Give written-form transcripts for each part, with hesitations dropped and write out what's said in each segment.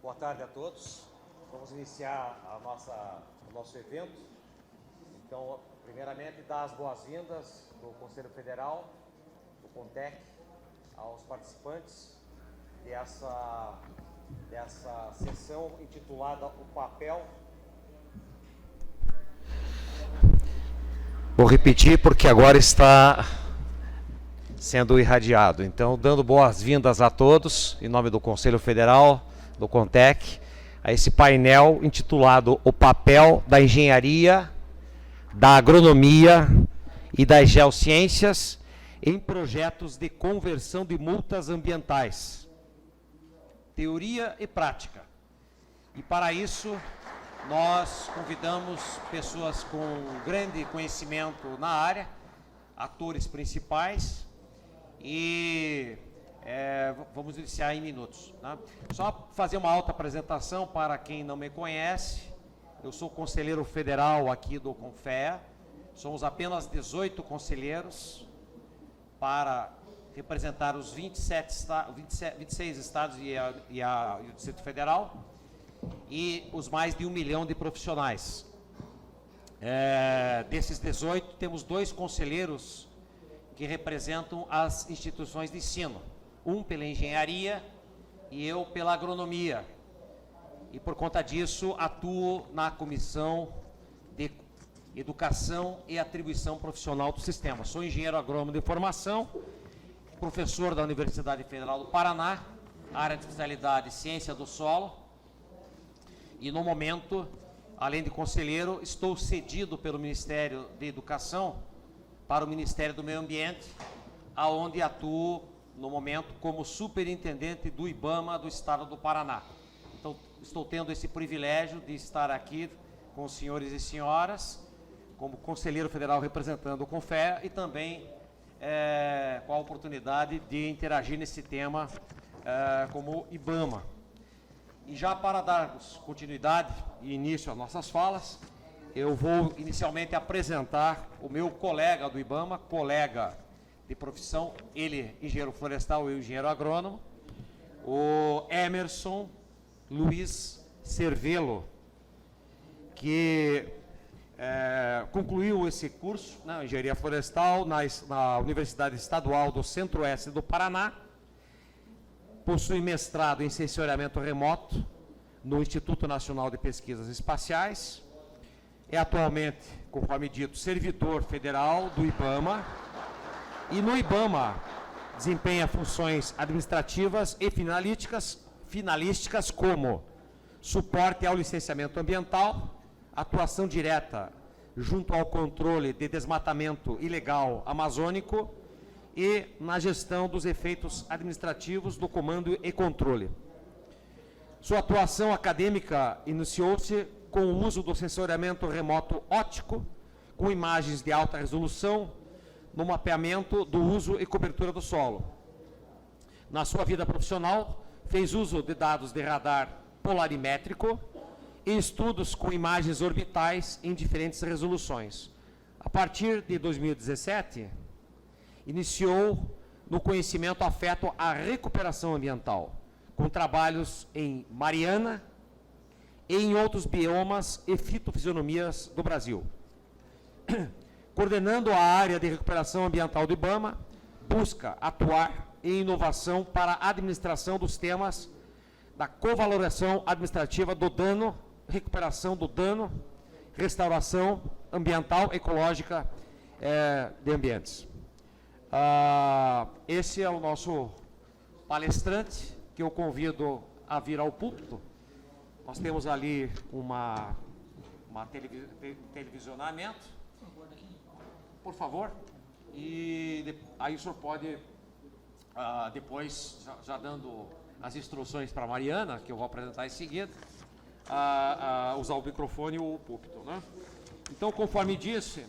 Boa tarde a todos. Vamos iniciar o nosso evento. Então, primeiramente, dar as boas-vindas do Conselho Federal, do CONTEC, aos participantes dessa sessão intitulada O Papel. Vou repetir porque agora está sendo irradiado. Então, dando boas-vindas a todos, em nome do Conselho Federal, do CONTEC, a esse painel intitulado O Papel da Engenharia, da Agronomia e das Geociências em Projetos de Conversão de Multas Ambientais. Teoria e prática. E para isso, nós convidamos pessoas com grande conhecimento na área, atores principais, e vamos iniciar em minutos, né? Só fazer uma auto-apresentação para quem não me conhece. Eu sou conselheiro federal aqui do CONFEA. Somos apenas 18 conselheiros para representar os 26 estados e o Distrito Federal e os mais de 1 milhão de profissionais. Desses 18, temos 2 conselheiros que representam as instituições de ensino. Um pela engenharia e eu pela agronomia. E por conta disso, atuo na Comissão de Educação e Atribuição Profissional do Sistema. Sou engenheiro agrônomo de formação, professor da Universidade Federal do Paraná, área de especialidade Ciência do Solo. E no momento, além de conselheiro, estou cedido pelo Ministério de Educação para o Ministério do Meio Ambiente, aonde atuo no momento como superintendente do IBAMA do Estado do Paraná. Então, estou tendo esse privilégio de estar aqui com os senhores e senhoras, como conselheiro federal representando o CONFEA e também com a oportunidade de interagir nesse tema como IBAMA. E já para darmos continuidade e início às nossas falas, eu vou inicialmente apresentar o meu colega do IBAMA, colega de profissão, ele engenheiro florestal e eu engenheiro agrônomo, o Emerson Luiz Cervelo, que concluiu esse curso na engenharia florestal na Universidade Estadual do Centro-Oeste do Paraná, possui mestrado em sensoriamento remoto no Instituto Nacional de Pesquisas Espaciais, é atualmente, conforme dito, servidor federal do IBAMA, e no IBAMA desempenha funções administrativas e finalísticas como suporte ao licenciamento ambiental, atuação direta junto ao controle de desmatamento ilegal amazônico e na gestão dos efeitos administrativos do comando e controle. Sua atuação acadêmica iniciou-se com o uso do sensoriamento remoto óptico, com imagens de alta resolução, no mapeamento do uso e cobertura do solo. Na sua vida profissional, fez uso de dados de radar polarimétrico e estudos com imagens orbitais em diferentes resoluções. A partir de 2017, iniciou no conhecimento afeto à recuperação ambiental, com trabalhos em Mariana e em outros biomas e fitofisionomias do Brasil. Coordenando a área de recuperação ambiental do IBAMA, busca atuar em inovação para a administração dos temas da covaloração administrativa do dano, recuperação do dano, restauração ambiental, ecológica de ambientes. Esse é o nosso palestrante, que eu convido a vir ao púlpito. Nós temos ali uma televisionamento. Por favor. E aí o senhor pode, depois, já dando as instruções para a Mariana, que eu vou apresentar em seguida, usar o microfone ou o púlpito, né? Então, conforme disse,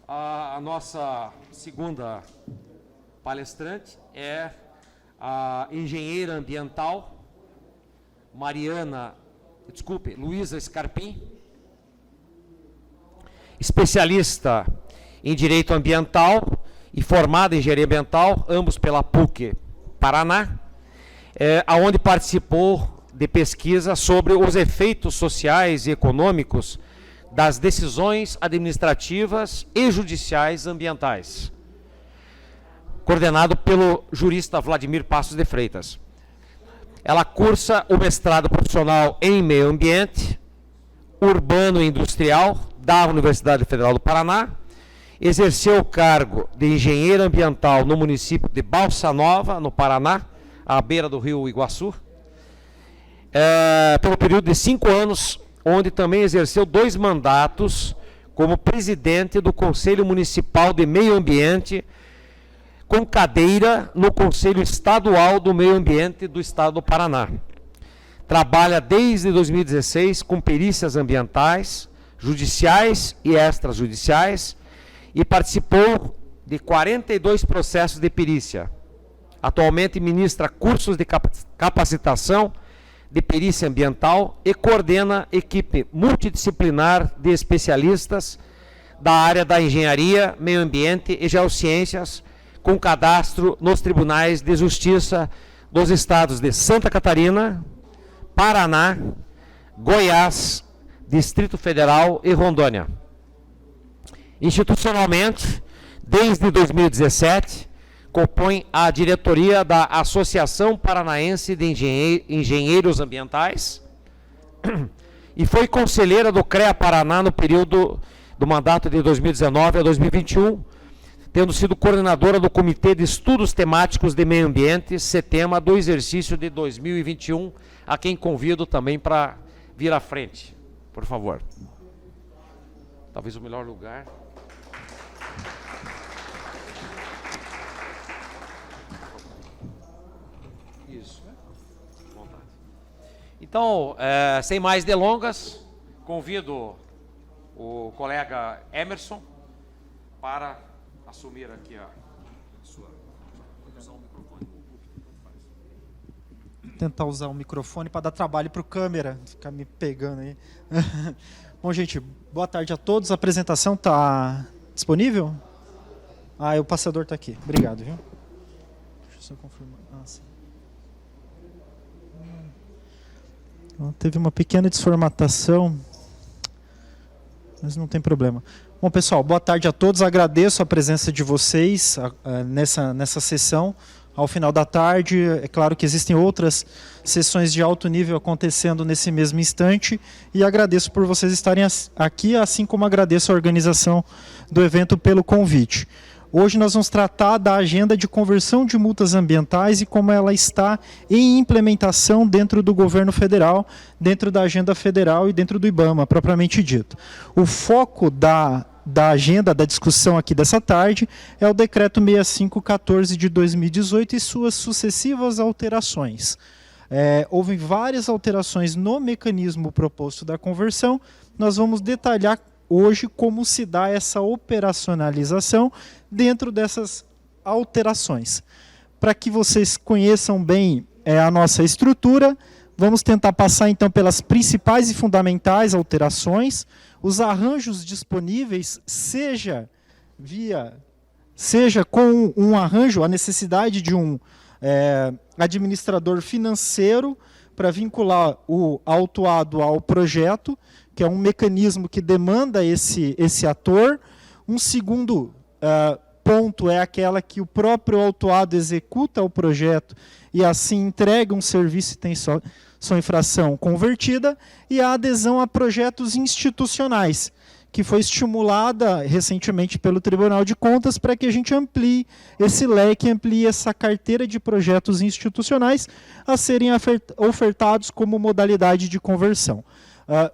a nossa segunda palestrante é a engenheira ambiental Luísa Scarpim, especialista em Direito Ambiental e formada em Engenharia Ambiental, ambos pela PUC Paraná, aonde participou de pesquisa sobre os efeitos sociais e econômicos das decisões administrativas e judiciais ambientais, coordenado pelo jurista Vladimir Passos de Freitas. Ela cursa o mestrado profissional em meio ambiente, urbano e industrial da Universidade Federal do Paraná, exerceu o cargo de engenheiro ambiental no município de Balsa Nova, no Paraná, à beira do rio Iguaçu, pelo período de 5 anos, onde também exerceu 2 mandatos como presidente do Conselho Municipal de Meio Ambiente, com cadeira no Conselho Estadual do Meio Ambiente do Estado do Paraná. Trabalha desde 2016 com perícias ambientais, judiciais e extrajudiciais, e participou de 42 processos de perícia. Atualmente ministra cursos de capacitação de perícia ambiental e coordena equipe multidisciplinar de especialistas da área da engenharia, meio ambiente e geociências, com cadastro nos tribunais de justiça dos estados de Santa Catarina, Paraná, Goiás, Distrito Federal e Rondônia. Institucionalmente, desde 2017, compõe a diretoria da Associação Paranaense de Engenheiros Ambientais e foi conselheira do CREA Paraná no período do mandato de 2019 a 2021, tendo sido coordenadora do Comitê de Estudos Temáticos de Meio Ambiente, CETEMA, do exercício de 2021, a quem convido também para vir à frente, por favor. Talvez o melhor lugar. Isso. Vontade. Então, sem mais delongas, convido o colega Emerson para assumir aqui a sua... Usar o microfone. Tentar usar o microfone para dar trabalho para o câmera, ficar me pegando aí. Bom, gente, boa tarde a todos. A apresentação está disponível? O passador está aqui. Obrigado, viu? Deixa eu só confirmar. Sim. Teve uma pequena desformatação, mas não tem problema. Bom, pessoal, boa tarde a todos. Agradeço a presença de vocês nessa sessão. Ao final da tarde, é claro que existem outras sessões de alto nível acontecendo nesse mesmo instante, e agradeço por vocês estarem aqui, assim como agradeço a organização do evento pelo convite. Hoje nós vamos tratar da agenda de conversão de multas ambientais e como ela está em implementação dentro do governo federal, dentro da agenda federal e dentro do IBAMA, propriamente dito. O foco da agenda da discussão aqui dessa tarde é o Decreto 6514 de 2018 e suas sucessivas alterações. Houve várias alterações no mecanismo proposto da conversão. Nós vamos detalhar hoje como se dá essa operacionalização dentro dessas alterações. Para que vocês conheçam bem a nossa estrutura, vamos tentar passar então pelas principais e fundamentais alterações, os arranjos disponíveis, seja com um arranjo, a necessidade de um administrador financeiro para vincular o autuado ao projeto, que é um mecanismo que demanda esse ator. Um segundo ponto é aquela que o próprio autuado executa o projeto e assim entrega um serviço e tem sua infração convertida, e a adesão a projetos institucionais, que foi estimulada recentemente pelo Tribunal de Contas para que a gente amplie esse leque, amplie essa carteira de projetos institucionais a serem ofertados como modalidade de conversão.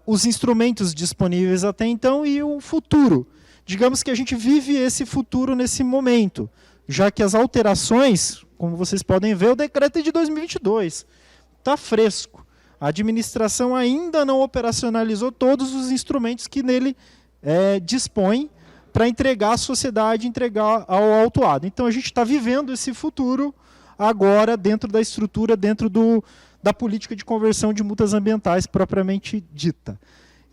Os instrumentos disponíveis até então e o futuro. Digamos que a gente vive esse futuro nesse momento, já que as alterações, como vocês podem ver, o decreto é de 2022, está fresco. A administração ainda não operacionalizou todos os instrumentos que nele dispõe para entregar à sociedade, entregar ao autuado. Então a gente está vivendo esse futuro agora dentro da estrutura, dentro da política de conversão de multas ambientais propriamente dita.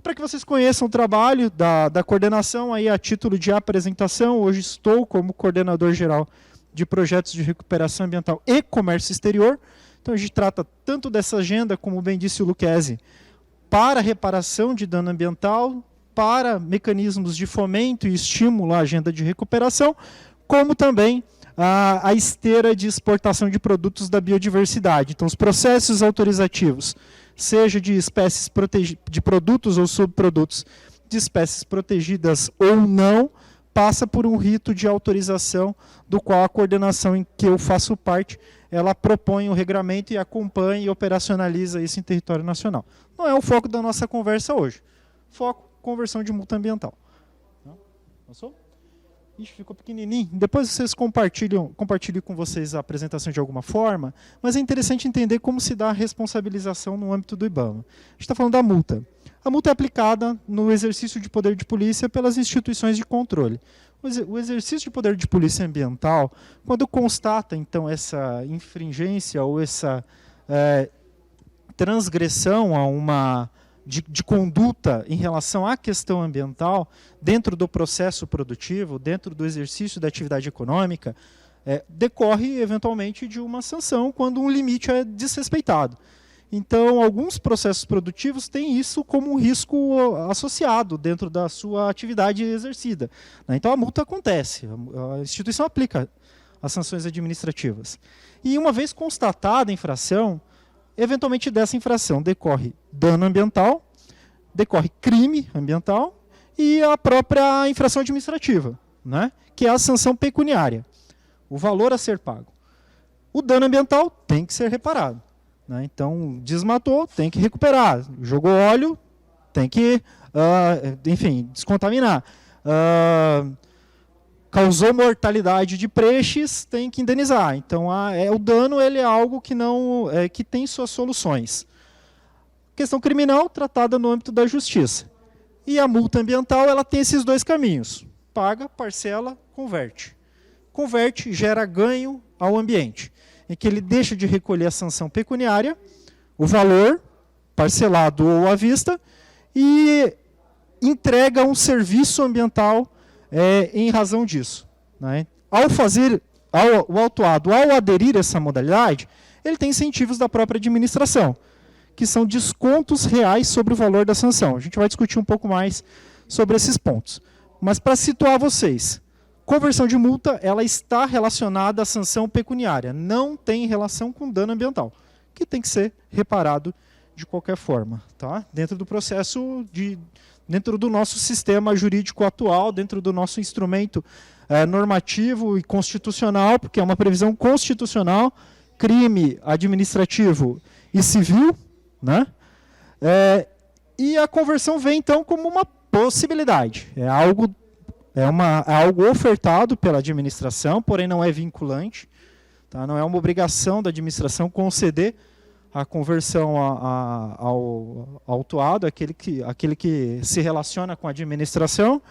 Para que vocês conheçam o trabalho da coordenação, aí a título de apresentação, hoje estou como coordenador geral de projetos de recuperação ambiental e comércio exterior. Então a gente trata tanto dessa agenda, como bem disse o Lucchesi, para reparação de dano ambiental, para mecanismos de fomento e estímulo à agenda de recuperação, como também a esteira de exportação de produtos da biodiversidade. Então, os processos autorizativos, seja de espécies de produtos ou subprodutos de espécies protegidas ou não, passa por um rito de autorização, do qual a coordenação em que eu faço parte, ela propõe o regramento e acompanha e operacionaliza isso em território nacional. Não é o foco da nossa conversa hoje. Foco, conversão de multa ambiental. Passou? Ixi, ficou pequenininho. Depois vocês compartilhem com vocês a apresentação de alguma forma, mas é interessante entender como se dá a responsabilização no âmbito do IBAMA. A gente está falando da multa. A multa é aplicada no exercício de poder de polícia pelas instituições de controle. O exercício de poder de polícia ambiental, quando constata, então, essa infringência ou essa transgressão a uma de conduta em relação à questão ambiental, dentro do processo produtivo, dentro do exercício da atividade econômica, decorre, eventualmente, de uma sanção quando um limite é desrespeitado. Então, alguns processos produtivos têm isso como um risco associado dentro da sua atividade exercida. Então, a multa acontece, a instituição aplica as sanções administrativas. E, uma vez constatada a infração, eventualmente dessa infração decorre dano ambiental, decorre crime ambiental e a própria infração administrativa, né? Que é a sanção pecuniária, o valor a ser pago. O dano ambiental tem que ser reparado. Então, desmatou, tem que recuperar. Jogou óleo, tem que, enfim, descontaminar. Causou mortalidade de peixes, tem que indenizar. Então, o dano ele é algo que, que tem suas soluções. Questão criminal, tratada no âmbito da justiça. E a multa ambiental ela tem esses dois caminhos. Paga, parcela, converte. Converte, gera ganho ao ambiente, em que ele deixa de recolher a sanção pecuniária, o valor parcelado ou à vista, e entrega um serviço ambiental em razão disso. Ao fazer, o autuado, ao aderir a essa modalidade, ele tem incentivos da própria administração, que são descontos reais sobre o valor da sanção. A gente vai discutir um pouco mais sobre esses pontos. Mas para situar vocês, conversão de multa ela está relacionada à sanção pecuniária, não tem relação com dano ambiental, que tem que ser reparado de qualquer forma, tá? Dentro do processo, dentro do nosso sistema jurídico atual, dentro do nosso instrumento normativo e constitucional, porque é uma previsão constitucional, crime administrativo e civil, né? E a conversão vem, então, como uma possibilidade, é algo ofertado pela administração, porém não é vinculante, tá? Não é uma obrigação da administração conceder a conversão ao autuado, aquele que se relaciona com a administração,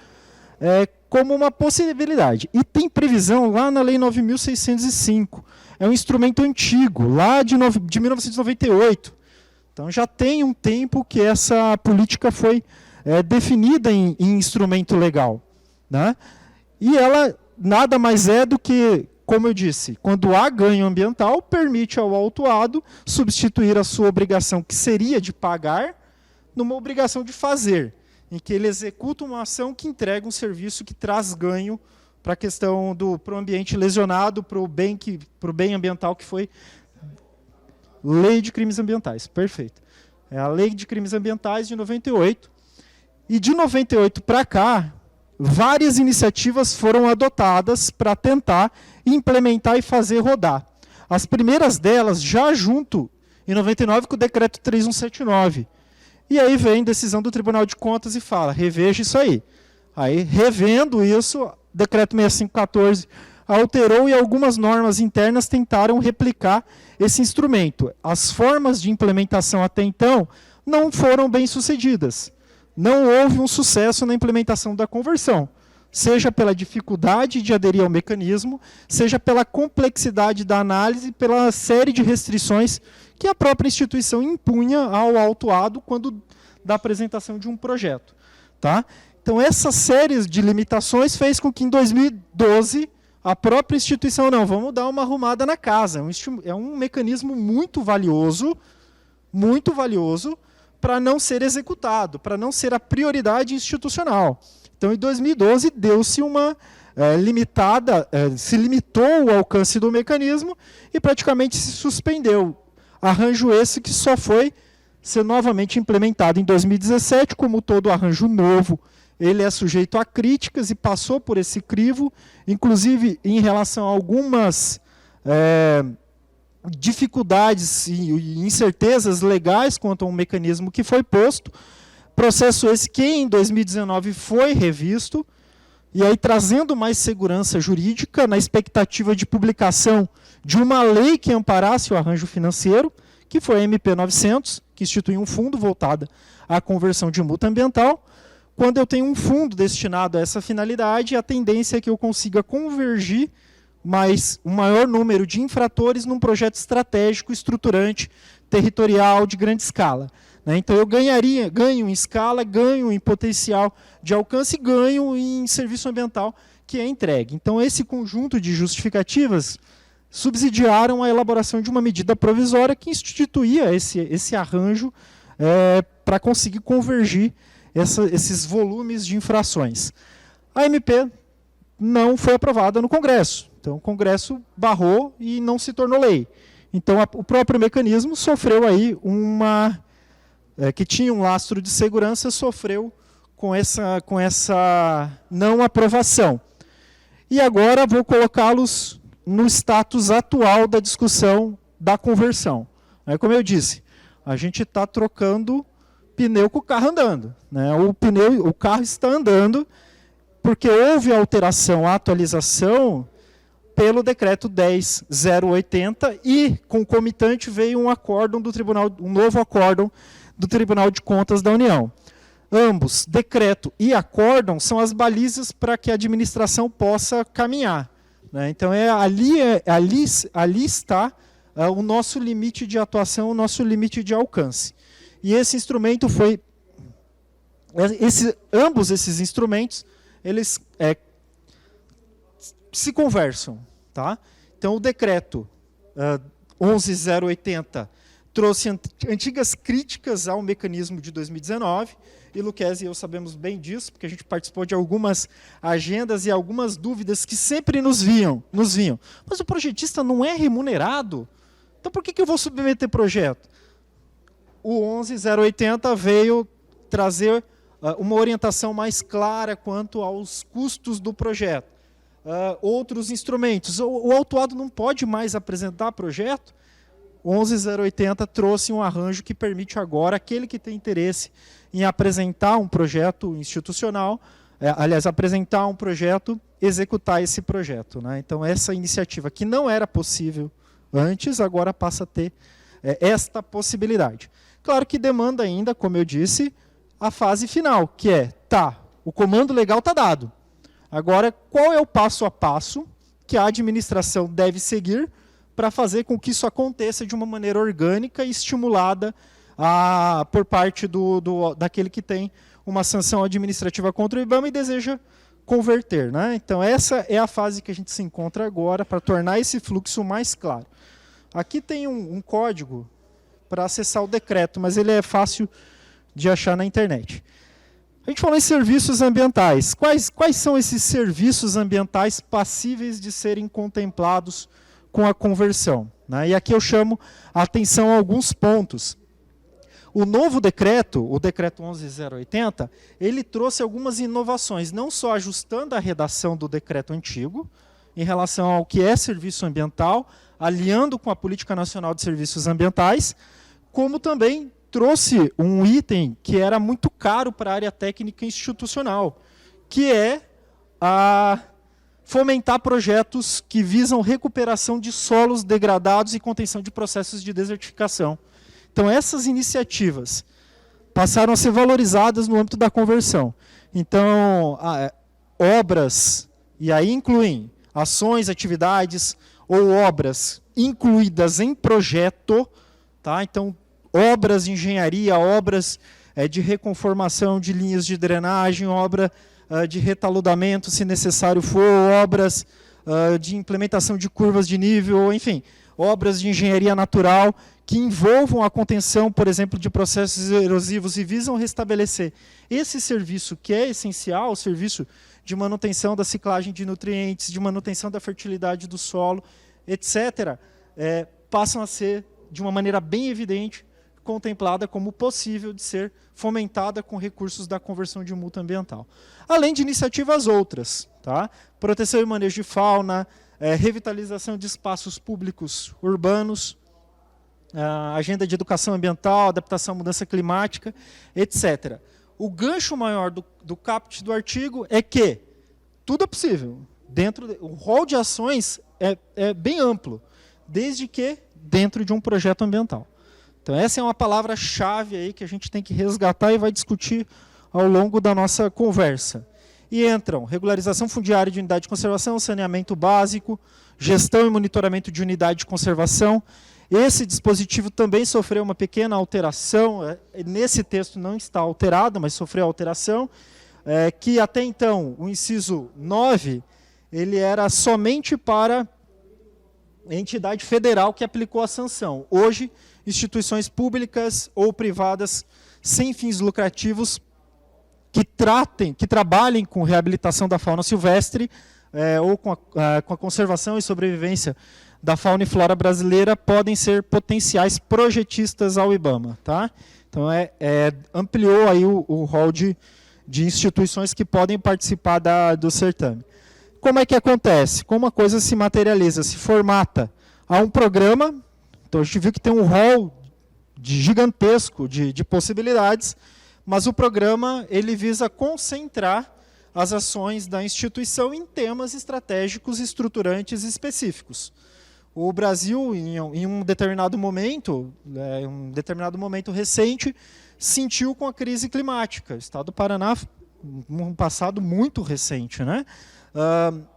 como uma possibilidade. E tem previsão lá na Lei 9.605, é um instrumento antigo, lá de 1998. Então já tem um tempo que essa política foi definida em instrumento legal. Né? E ela nada mais é do que, como eu disse, quando há ganho ambiental, permite ao autuado substituir a sua obrigação, que seria de pagar, numa obrigação de fazer, em que ele executa uma ação que entrega um serviço que traz ganho para a questão para o ambiente lesionado, para o bem ambiental, que foi Lei de Crimes Ambientais. Perfeito. É a Lei de Crimes Ambientais de 98. E de 98 para cá, várias iniciativas foram adotadas para tentar implementar e fazer rodar. As primeiras delas, já junto, em 99, com o decreto 3179. E aí vem decisão do Tribunal de Contas e fala, reveja isso aí. Aí, revendo isso, decreto 6514 alterou e algumas normas internas tentaram replicar esse instrumento. As formas de implementação até então não foram bem sucedidas. Não houve um sucesso na implementação da conversão, seja pela dificuldade de aderir ao mecanismo, seja pela complexidade da análise, pela série de restrições que a própria instituição impunha ao autuado quando da apresentação de um projeto. Tá? Então, essa série de limitações fez com que, em 2012, a própria instituição, não, vamos dar uma arrumada na casa. É um mecanismo muito valioso para não ser executado, para não ser a prioridade institucional. Então, em 2012, deu-se uma se limitou o alcance do mecanismo e praticamente se suspendeu. Arranjo esse que só foi ser novamente implementado em 2017, como todo arranjo novo, ele é sujeito a críticas e passou por esse crivo, inclusive em relação a algumas dificuldades e incertezas legais quanto a um mecanismo que foi posto. Processo esse que em 2019 foi revisto, e aí trazendo mais segurança jurídica na expectativa de publicação de uma lei que amparasse o arranjo financeiro, que foi a MP 900, que institui um fundo voltado à conversão de multa ambiental. Quando eu tenho um fundo destinado a essa finalidade, a tendência é que eu consiga convergir mais um maior número de infratores num projeto estratégico, estruturante, territorial, de grande escala. Então eu ganho em escala, ganho em potencial de alcance, ganho em serviço ambiental que é entregue. Então esse conjunto de justificativas subsidiaram a elaboração de uma medida provisória que instituía esse arranjo para conseguir convergir esses volumes de infrações. A MP não foi aprovada no Congresso. Então, o Congresso barrou e não se tornou lei. Então, o próprio mecanismo sofreu aí que tinha um lastro de segurança, sofreu com essa não aprovação. E agora vou colocá-los no status atual da discussão da conversão. Como eu disse, a gente está trocando pneu com o carro andando. O carro está andando porque houve alteração, atualização pelo decreto 10.080 e, concomitante, veio um novo acórdão do Tribunal de Contas da União. Ambos, decreto e acórdão, são as balizas para que a administração possa caminhar. Então, ali está o nosso limite de atuação, o nosso limite de alcance. E esse instrumento foi... ambos esses instrumentos, eles se conversam. Tá? Então, o decreto 11.080 trouxe antigas críticas ao mecanismo de 2019, e Lucchesi e eu sabemos bem disso, porque a gente participou de algumas agendas e algumas dúvidas que sempre nos vinham. Mas o projetista não é remunerado? Então, por que eu vou submeter projeto? O 11.080 veio trazer uma orientação mais clara quanto aos custos do projeto. Outros instrumentos. O autuado não pode mais apresentar projeto. O 11.080 trouxe um arranjo que permite agora aquele que tem interesse em apresentar um projeto institucional, apresentar um projeto, executar esse projeto. Então, essa iniciativa que não era possível antes, agora passa a ter esta possibilidade. Claro que demanda ainda, como eu disse, a fase final, que é, o comando legal está dado. Agora, qual é o passo a passo que a administração deve seguir para fazer com que isso aconteça de uma maneira orgânica e estimulada por parte daquele que tem uma sanção administrativa contra o IBAMA e deseja converter. Então, essa é a fase que a gente se encontra agora para tornar esse fluxo mais claro. Aqui tem um código para acessar o decreto, mas ele é fácil de achar na internet. A gente falou em serviços ambientais. Quais são esses serviços ambientais passíveis de serem contemplados com a conversão? E aqui eu chamo a atenção a alguns pontos. O novo decreto, o decreto 11.080, ele trouxe algumas inovações, não só ajustando a redação do decreto antigo, em relação ao que é serviço ambiental, alinhando com a Política Nacional de Serviços Ambientais, como também trouxe um item que era muito caro para a área técnica institucional, que é fomentar projetos que visam recuperação de solos degradados e contenção de processos de desertificação. Então, essas iniciativas passaram a ser valorizadas no âmbito da conversão. Então, obras, e aí incluem ações, atividades ou obras incluídas em projeto, então, obras de engenharia, obras de reconformação de linhas de drenagem, obra de retaludamento, se necessário for, obras de implementação de curvas de nível, enfim, obras de engenharia natural que envolvam a contenção, por exemplo, de processos erosivos e visam restabelecer esse serviço que é essencial, o serviço de manutenção da ciclagem de nutrientes, de manutenção da fertilidade do solo, etc., passam a ser, de uma maneira bem evidente, contemplada como possível de ser fomentada com recursos da conversão de multa ambiental. Além de iniciativas outras, tá? Proteção e manejo de fauna, revitalização de espaços públicos urbanos, agenda de educação ambiental, adaptação à mudança climática, etc. O gancho maior do caput do artigo é que tudo é possível. O rol de ações é bem amplo, desde que dentro de um projeto ambiental. Então, essa é uma palavra-chave aí que a gente tem que resgatar e vai discutir ao longo da nossa conversa. E entram regularização fundiária de unidade de conservação, saneamento básico, gestão e monitoramento de unidade de conservação. Esse dispositivo também sofreu uma pequena alteração, nesse texto não está alterado, mas sofreu alteração, que até então, o inciso 9, ele era somente para a entidade federal que aplicou a sanção. Hoje, instituições públicas ou privadas sem fins lucrativos que trabalhem com reabilitação da fauna silvestre ou com a conservação e sobrevivência da fauna e flora brasileira podem ser potenciais projetistas ao IBAMA. Tá? Então, ampliou aí o rol de instituições que podem participar do certame. Como é que acontece? Como a coisa se materializa, se formata? Há um programa, então a gente viu que tem um rol gigantesco de possibilidades, mas o programa ele visa concentrar as ações da instituição em temas estratégicos estruturantes específicos. O Brasil, em um determinado momento recente, sentiu com a crise climática. O Estado do Paraná, um passado muito recente, né?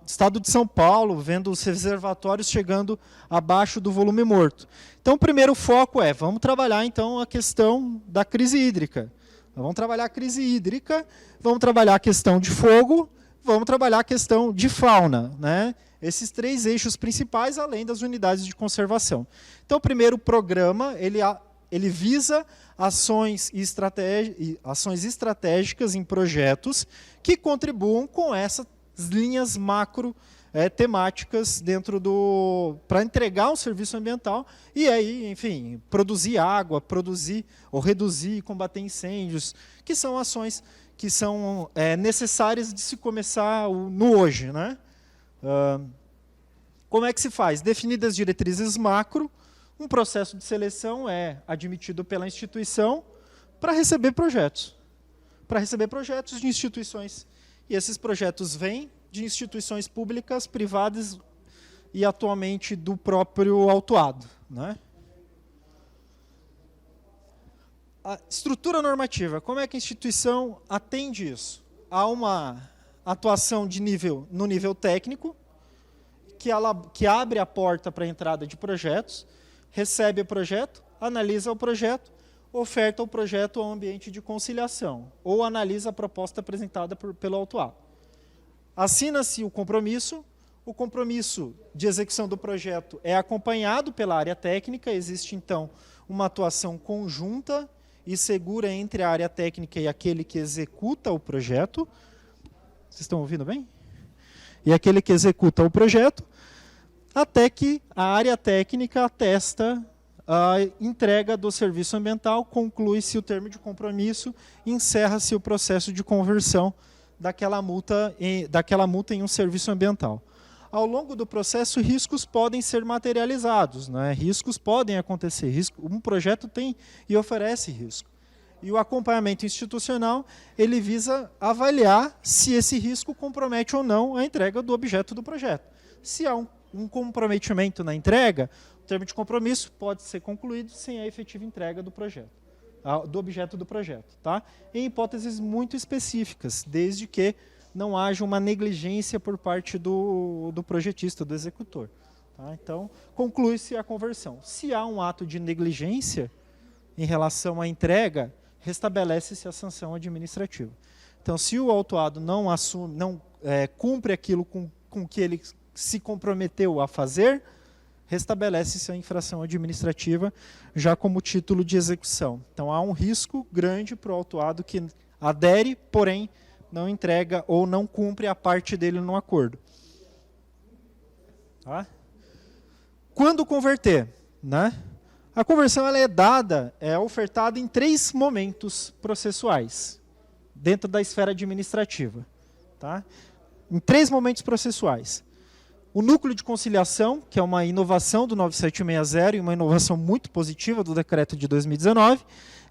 Estado de São Paulo, vendo os reservatórios chegando abaixo do volume morto. Então, o primeiro foco vamos trabalhar, então, a questão da crise hídrica. Vamos trabalhar a crise hídrica, vamos trabalhar a questão de fogo, vamos trabalhar a questão de fauna, né? Esses 3 eixos principais, além das unidades de conservação. Então, o primeiro programa, ele visa ações estratégicas em projetos que contribuam com essas linhas macro temáticas para entregar um serviço ambiental e aí, enfim, produzir água, produzir ou reduzir e combater incêndios, que são ações que são necessárias de se começar no hoje, né? Como é que se faz? Definidas diretrizes macro, um processo de seleção é admitido pela instituição para receber projetos. Para receber projetos de instituições. E esses projetos vêm de instituições públicas, privadas e atualmente do próprio autuado, né? A estrutura normativa, como é que a instituição atende isso? Há uma atuação no nível técnico, que abre a porta para a entrada de projetos, recebe o projeto, analisa o projeto, oferta o projeto ao ambiente de conciliação, ou analisa a proposta apresentada pelo autuado. Assina-se o compromisso de execução do projeto é acompanhado pela área técnica, existe, então, uma atuação conjunta e segura entre a área técnica e aquele que executa o projeto. Vocês estão ouvindo bem? E aquele que executa o projeto, até que a área técnica atesta a entrega do serviço ambiental, conclui-se o termo de compromisso, encerra-se o processo de conversão daquela multa em um serviço ambiental. Ao longo do processo, riscos podem ser materializados, né? Riscos podem acontecer, um projeto tem e oferece risco. E o acompanhamento institucional, ele visa avaliar se esse risco compromete ou não a entrega do objeto do projeto. Se há um comprometimento na entrega, o termo de compromisso pode ser concluído sem a efetiva entrega do projeto, do objeto do projeto, tá? Em hipóteses muito específicas, desde que não haja uma negligência por parte do projetista, do executor. Tá? Então, conclui-se a conversão. Se há um ato de negligência em relação à entrega, restabelece-se a sanção administrativa. Então, se o autuado não cumpre aquilo com que ele se comprometeu a fazer, restabelece-se a infração administrativa já como título de execução. Então há um risco grande para o autuado que adere, porém não entrega ou não cumpre a parte dele no acordo. Tá? Quando converter, né? A conversão ela é dada, é ofertada em 3 momentos processuais, dentro da esfera administrativa. Tá? Em 3 momentos processuais. O núcleo de conciliação, que é uma inovação do 9760 e uma inovação muito positiva do decreto de 2019,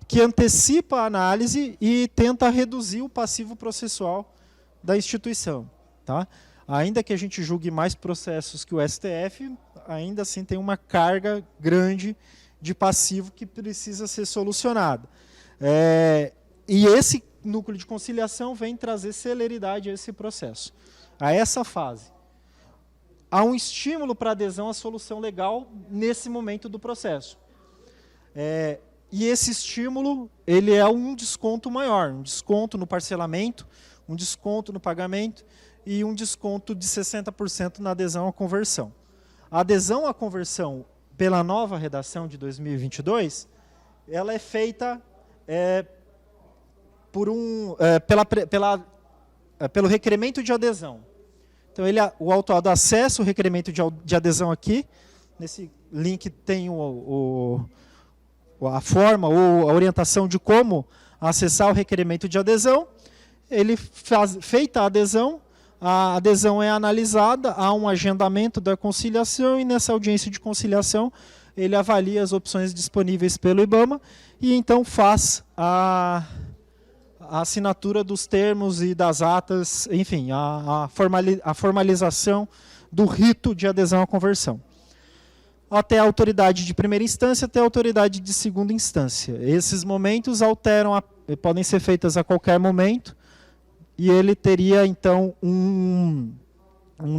que antecipa a análise e tenta reduzir o passivo processual da instituição. Tá? Ainda que a gente julgue mais processos que o STF, ainda assim tem uma carga grande de passivo que precisa ser solucionada. E esse núcleo de conciliação vem trazer celeridade a esse processo, a essa fase. Há um estímulo para adesão à solução legal nesse momento do processo. E esse estímulo ele é um desconto maior, um desconto no parcelamento, um desconto no pagamento e um desconto de 60% na adesão à conversão. A adesão à conversão, pela nova redação de 2022, ela é feita pelo requerimento de adesão. Então, o autuado acessa o requerimento de adesão aqui. Nesse link tem a forma ou a orientação de como acessar o requerimento de adesão. Feita a adesão é analisada, há um agendamento da conciliação e nessa audiência de conciliação ele avalia as opções disponíveis pelo IBAMA e então faz a assinatura dos termos e das atas, enfim, a formalização do rito de adesão à conversão. Até a autoridade de primeira instância, até a autoridade de segunda instância. Esses momentos podem ser feitos a qualquer momento, e ele teria, então, um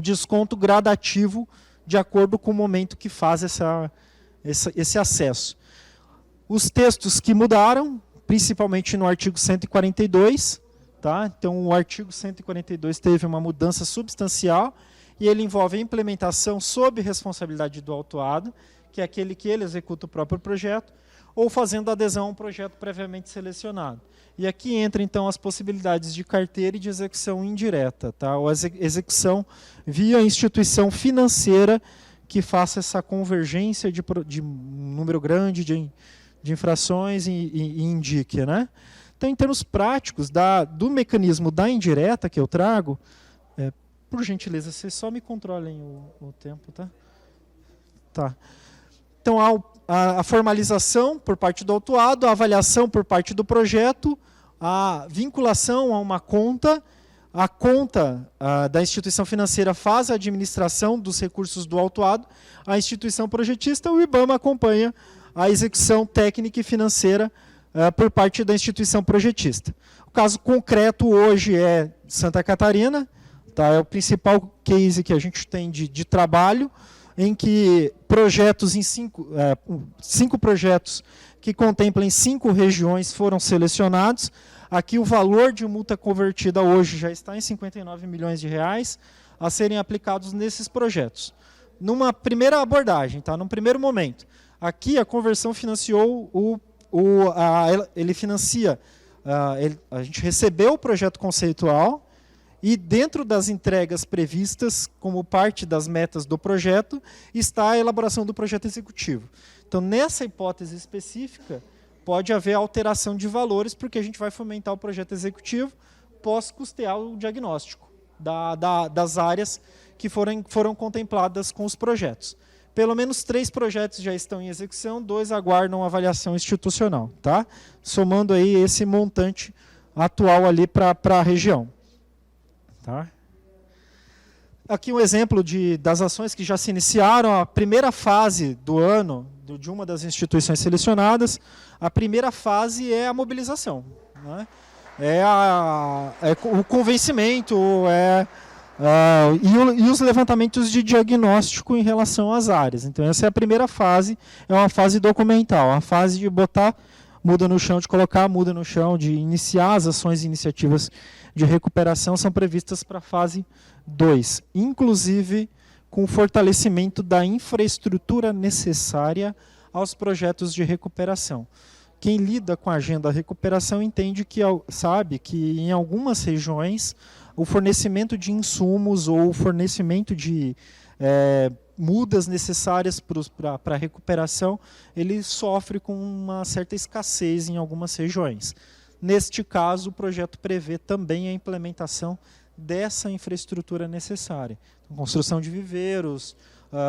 desconto gradativo de acordo com o momento que faz esse acesso. Os textos que mudaram, principalmente no artigo 142, tá? Então o artigo 142 teve uma mudança substancial, e ele envolve a implementação sob responsabilidade do autuado, que é aquele que ele executa o próprio projeto, ou fazendo adesão a um projeto previamente selecionado. E aqui entra, então, as possibilidades de carteira e de execução indireta, tá? Ou execução via instituição financeira que faça essa convergência de um número grande de infrações e indique. Né? Então, em termos práticos, do mecanismo da indireta que eu trago, por gentileza, vocês só me controlem o tempo, tá? Tá. Então, há a formalização por parte do autuado, a avaliação por parte do projeto, a vinculação a uma conta, a conta da instituição financeira faz a administração dos recursos do autuado, a instituição projetista, o IBAMA acompanha a execução técnica e financeira por parte da instituição projetista. O caso concreto hoje é Santa Catarina, tá? É o principal case que a gente tem de trabalho, em que projetos em 5 projetos que contemplem 5 regiões foram selecionados. Aqui o valor de multa convertida hoje já está em 59 milhões de reais a serem aplicados nesses projetos. Numa primeira abordagem, tá? Num primeiro momento, aqui a conversão financiou ele financia, a gente recebeu o projeto conceitual e dentro das entregas previstas como parte das metas do projeto está a elaboração do projeto executivo. Então, nessa hipótese específica, pode haver alteração de valores, porque a gente vai fomentar o projeto executivo pós-custear o diagnóstico das áreas que foram contempladas com os projetos. Pelo menos 3 projetos já estão em execução, 2 aguardam avaliação institucional, tá? Somando aí esse montante atual ali para a região. Tá? Aqui um exemplo das ações que já se iniciaram. A primeira fase do ano, de uma das instituições selecionadas, a primeira fase é a mobilização. Né? O convencimento, e os levantamentos de diagnóstico em relação às áreas. Então, essa é a primeira fase, é uma fase documental, a fase de botar muda no chão, de colocar muda no chão, de iniciar as ações e iniciativas de recuperação são previstas para a fase 2, inclusive com o fortalecimento da infraestrutura necessária aos projetos de recuperação. Quem lida com a agenda da recuperação entende que, sabe que em algumas regiões o fornecimento de insumos ou o fornecimento de mudas necessárias para a recuperação, ele sofre com uma certa escassez em algumas regiões. Neste caso, o projeto prevê também a implementação dessa infraestrutura necessária. Então, construção de viveiros,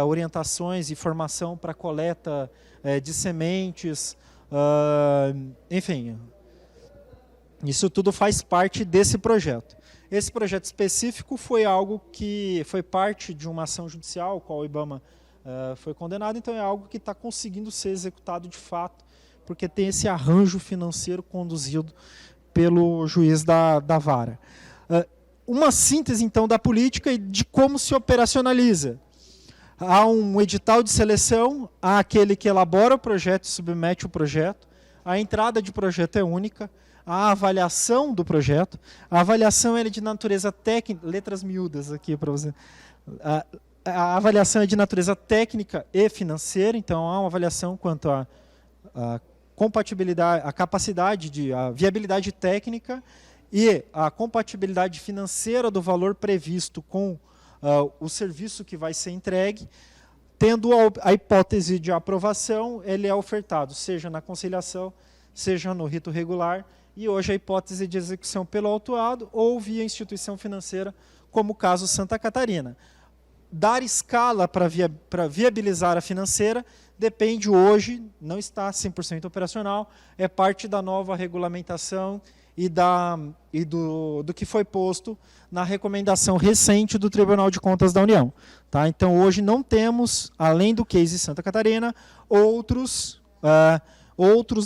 orientações e formação para coleta de sementes, enfim, isso tudo faz parte desse projeto. Esse projeto específico foi algo que foi parte de uma ação judicial, a qual o IBAMA foi condenado, então é algo que está conseguindo ser executado de fato, porque tem esse arranjo financeiro conduzido pelo juiz da vara. Uma síntese, então, da política e de como se operacionaliza. Há um edital de seleção, há aquele que elabora o projeto e submete o projeto, a entrada de projeto é única, a avaliação do projeto, a avaliação é de natureza técnica, letras miúdas aqui para você, a avaliação é de natureza técnica e financeira, então há uma avaliação quanto à compatibilidade, a capacidade, a viabilidade técnica e a compatibilidade financeira do valor previsto com o serviço que vai ser entregue. Tendo a hipótese de aprovação, ele é ofertado, seja na conciliação, seja no rito regular, e hoje a hipótese de execução pelo autuado ou via instituição financeira, como o caso Santa Catarina. Dar escala para viabilizar a financeira depende hoje, não está 100% operacional, é parte da nova regulamentação e do que foi posto na recomendação recente do Tribunal de Contas da União. Tá? Então, hoje não temos, além do case Santa Catarina, outros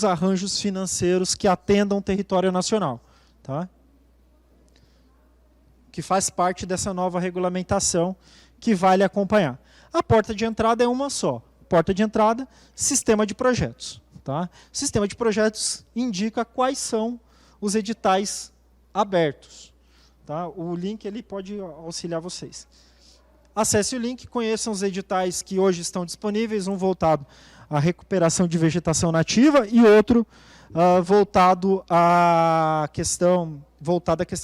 arranjos financeiros que atendam o território nacional. Tá? Que faz parte dessa nova regulamentação que vale acompanhar. A porta de entrada é uma só. Porta de entrada, sistema de projetos. Tá? Sistema de projetos indica quais são os editais abertos. Tá? O link ele pode auxiliar vocês. Acesse o link, conheçam os editais que hoje estão disponíveis, um voltado à recuperação de vegetação nativa e outro voltado à questão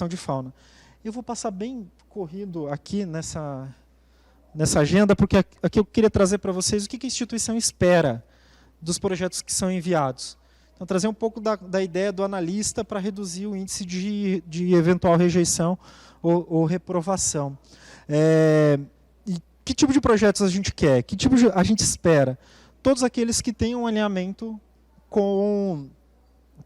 de fauna. Eu vou passar bem corrido aqui nessa agenda, porque aqui eu queria trazer para vocês o que a instituição espera dos projetos que são enviados. Então, trazer um pouco da ideia do analista para reduzir o índice de eventual rejeição ou reprovação. E que tipo de projetos a gente quer? Que tipo a gente espera? Todos aqueles que tenham alinhamento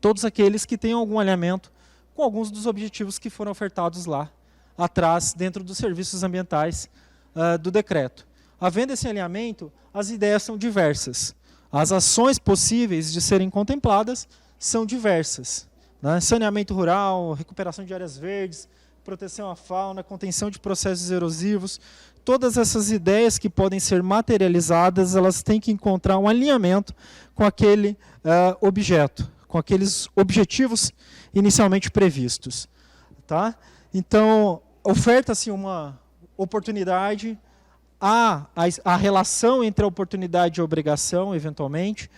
todos aqueles que tenham algum alinhamento com alguns dos objetivos que foram ofertados lá atrás, dentro dos serviços ambientais do decreto. Havendo esse alinhamento, as ideias são diversas. As ações possíveis de serem contempladas são diversas. Né? Saneamento rural, recuperação de áreas verdes, proteção à fauna, contenção de processos erosivos. Todas essas ideias que podem ser materializadas, elas têm que encontrar um alinhamento com aquele objeto, com aqueles objetivos inicialmente previstos. Tá? Então, oferta-se uma oportunidade. Há a relação entre a oportunidade e a obrigação, eventualmente.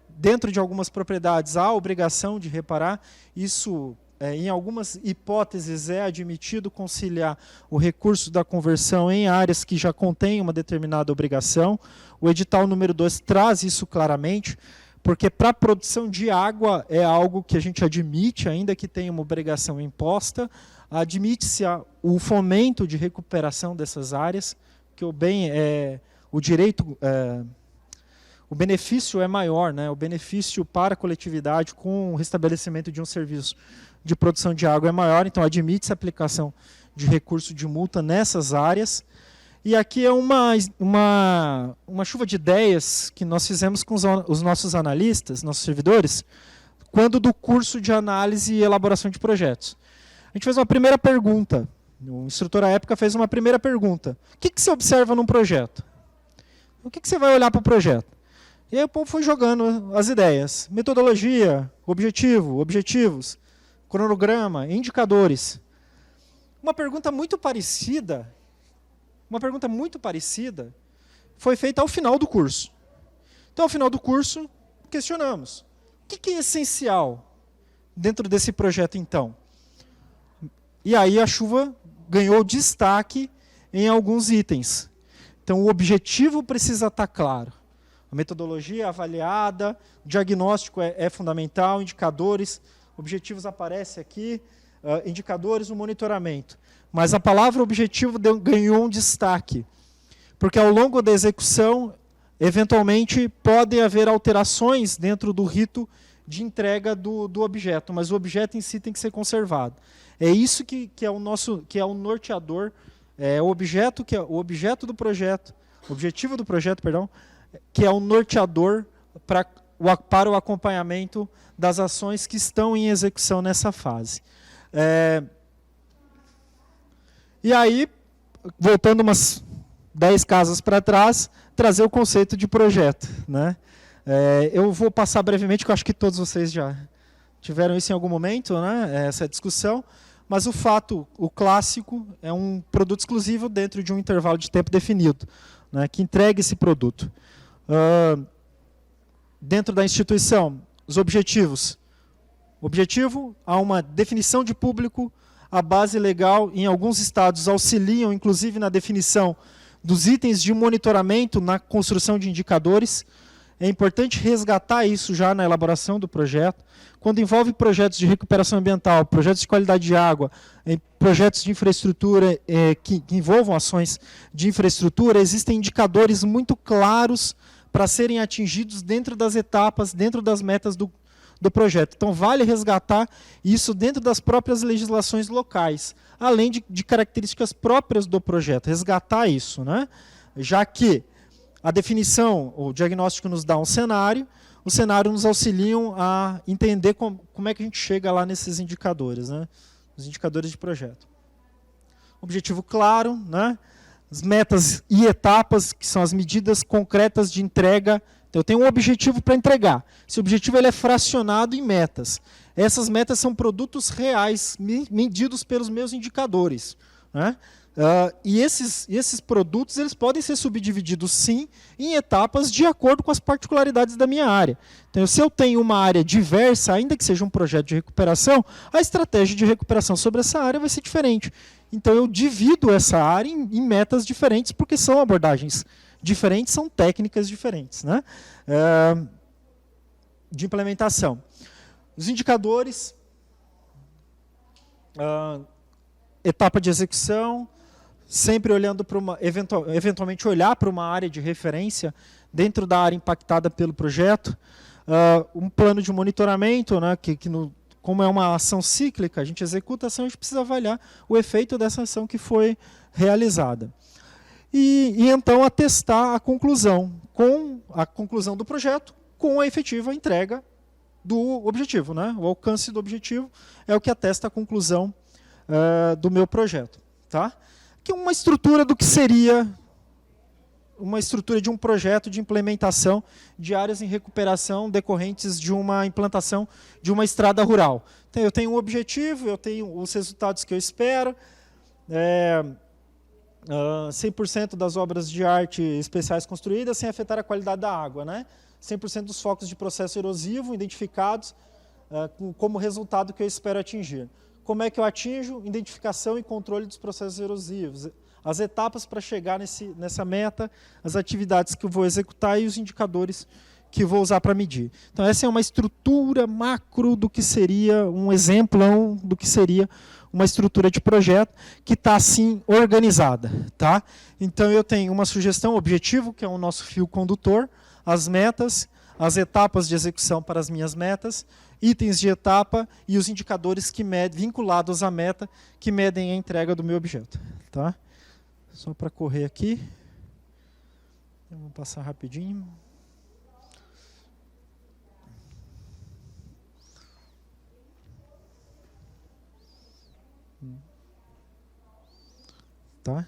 Dentro de algumas propriedades, há a obrigação de reparar. Isso, em algumas hipóteses, é admitido conciliar o recurso da conversão em áreas que já contêm uma determinada obrigação. O edital número 2 traz isso claramente, porque para a produção de água é algo que a gente admite, ainda que tenha uma obrigação imposta, admite-se o fomento de recuperação dessas áreas, que o direito, o benefício é maior, né? O benefício para a coletividade com o restabelecimento de um serviço de produção de água é maior, então admite-se a aplicação de recurso de multa nessas áreas. E aqui é uma chuva de ideias que nós fizemos com os nossos analistas, nossos servidores, quando do curso de análise e elaboração de projetos. A gente fez uma primeira pergunta. O instrutor à época fez uma primeira pergunta. O que você observa num projeto? O que você vai olhar para o projeto? E aí o povo foi jogando as ideias. Metodologia, objetivos, cronograma, indicadores. Uma pergunta muito parecida uma pergunta muito parecida foi feita ao final do curso. Então, ao final do curso, questionamos: o que é essencial dentro desse projeto, então? E aí a chuva ganhou destaque em alguns itens. Então, o objetivo precisa estar claro. A metodologia avaliada, o diagnóstico é fundamental, indicadores, objetivos aparecem aqui, indicadores no monitoramento. Mas a palavra objetivo ganhou um destaque, porque ao longo da execução, eventualmente, podem haver alterações dentro do rito de entrega do objeto, mas o objeto em si tem que ser conservado. É isso que é o norteador, o objeto do projeto, o objetivo do projeto, perdão, que é o norteador para o acompanhamento das ações que estão em execução nessa fase. E aí, voltando umas 10 casas para trás, trazer o conceito de projeto, né? Eu vou passar brevemente, que eu acho que todos vocês já tiveram isso em algum momento, né? Essa discussão, mas o clássico é um produto exclusivo dentro de um intervalo de tempo definido, né, que entrega esse produto. Dentro da instituição, os objetivos. Objetivo, há uma definição de público, a base legal, em alguns estados, auxiliam, inclusive, na definição dos itens de monitoramento, na construção de indicadores. É importante resgatar isso já na elaboração do projeto. Quando envolve projetos de recuperação ambiental, projetos de qualidade de água, projetos de infraestrutura que envolvam ações de infraestrutura, existem indicadores muito claros para serem atingidos dentro das etapas, dentro das metas do projeto. Então, vale resgatar isso dentro das próprias legislações locais, além de características próprias do projeto, resgatar isso, né? Já que a definição, o diagnóstico nos dá um cenário, o cenário nos auxilia a entender como é que a gente chega lá nesses indicadores, né? Os indicadores de projeto. Objetivo claro, né? As metas e etapas, que são as medidas concretas de entrega. Então, eu tenho um objetivo para entregar. Esse objetivo ele é fracionado em metas. Essas metas são produtos reais, medidos pelos meus indicadores, né? E esses produtos eles podem ser subdivididos, sim, em etapas de acordo com as particularidades da minha área. Então, se eu tenho uma área diversa, ainda que seja um projeto de recuperação, a estratégia de recuperação sobre essa área vai ser diferente. Então, eu divido essa área em metas diferentes, porque são abordagens diferentes, são técnicas diferentes, né? De implementação. Os indicadores, etapa de execução, sempre olhando para eventualmente olhar para uma área de referência dentro da área impactada pelo projeto, um plano de monitoramento, né, como é uma ação cíclica, a gente executa a ação, a gente precisa avaliar o efeito dessa ação que foi realizada. E então atestar a conclusão, com a conclusão do projeto, com a efetiva entrega do objetivo, né? O alcance do objetivo é o que atesta a conclusão do meu projeto, tá? Que é uma estrutura do que seria uma estrutura de um projeto de implementação de áreas em recuperação decorrentes de uma implantação de uma estrada rural. Então, eu tenho um objetivo, eu tenho os resultados que eu espero, 100% das obras de arte especiais construídas sem afetar a qualidade da água, né? 100% dos focos de processo erosivo identificados como resultado que eu espero atingir. Como é que eu atinjo? Identificação e controle dos processos erosivos. As etapas para chegar nessa meta, as atividades que eu vou executar e os indicadores que eu vou usar para medir. Então, essa é uma estrutura macro do que seria, um exemplo do que seria uma estrutura de projeto que está assim organizada, tá? Então, eu tenho uma sugestão, objetivo, que é o nosso fio condutor, as metas, as etapas de execução para as minhas metas, itens de etapa e os indicadores que vinculados à meta que medem a entrega do meu objeto. Tá? Só para correr aqui. Vamos passar rapidinho. Tá?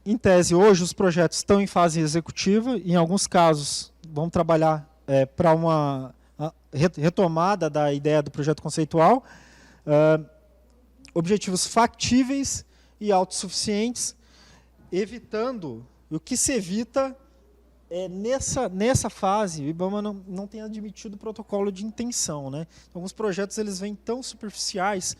Em tese, hoje os projetos estão em fase executiva, em alguns casos vão trabalhar para uma retomada da ideia do projeto conceitual, objetivos factíveis e autossuficientes, evitando, o que se evita nessa fase, o IBAMA não tem admitido protocolo de intenção, né? Alguns projetos eles vêm tão superficiais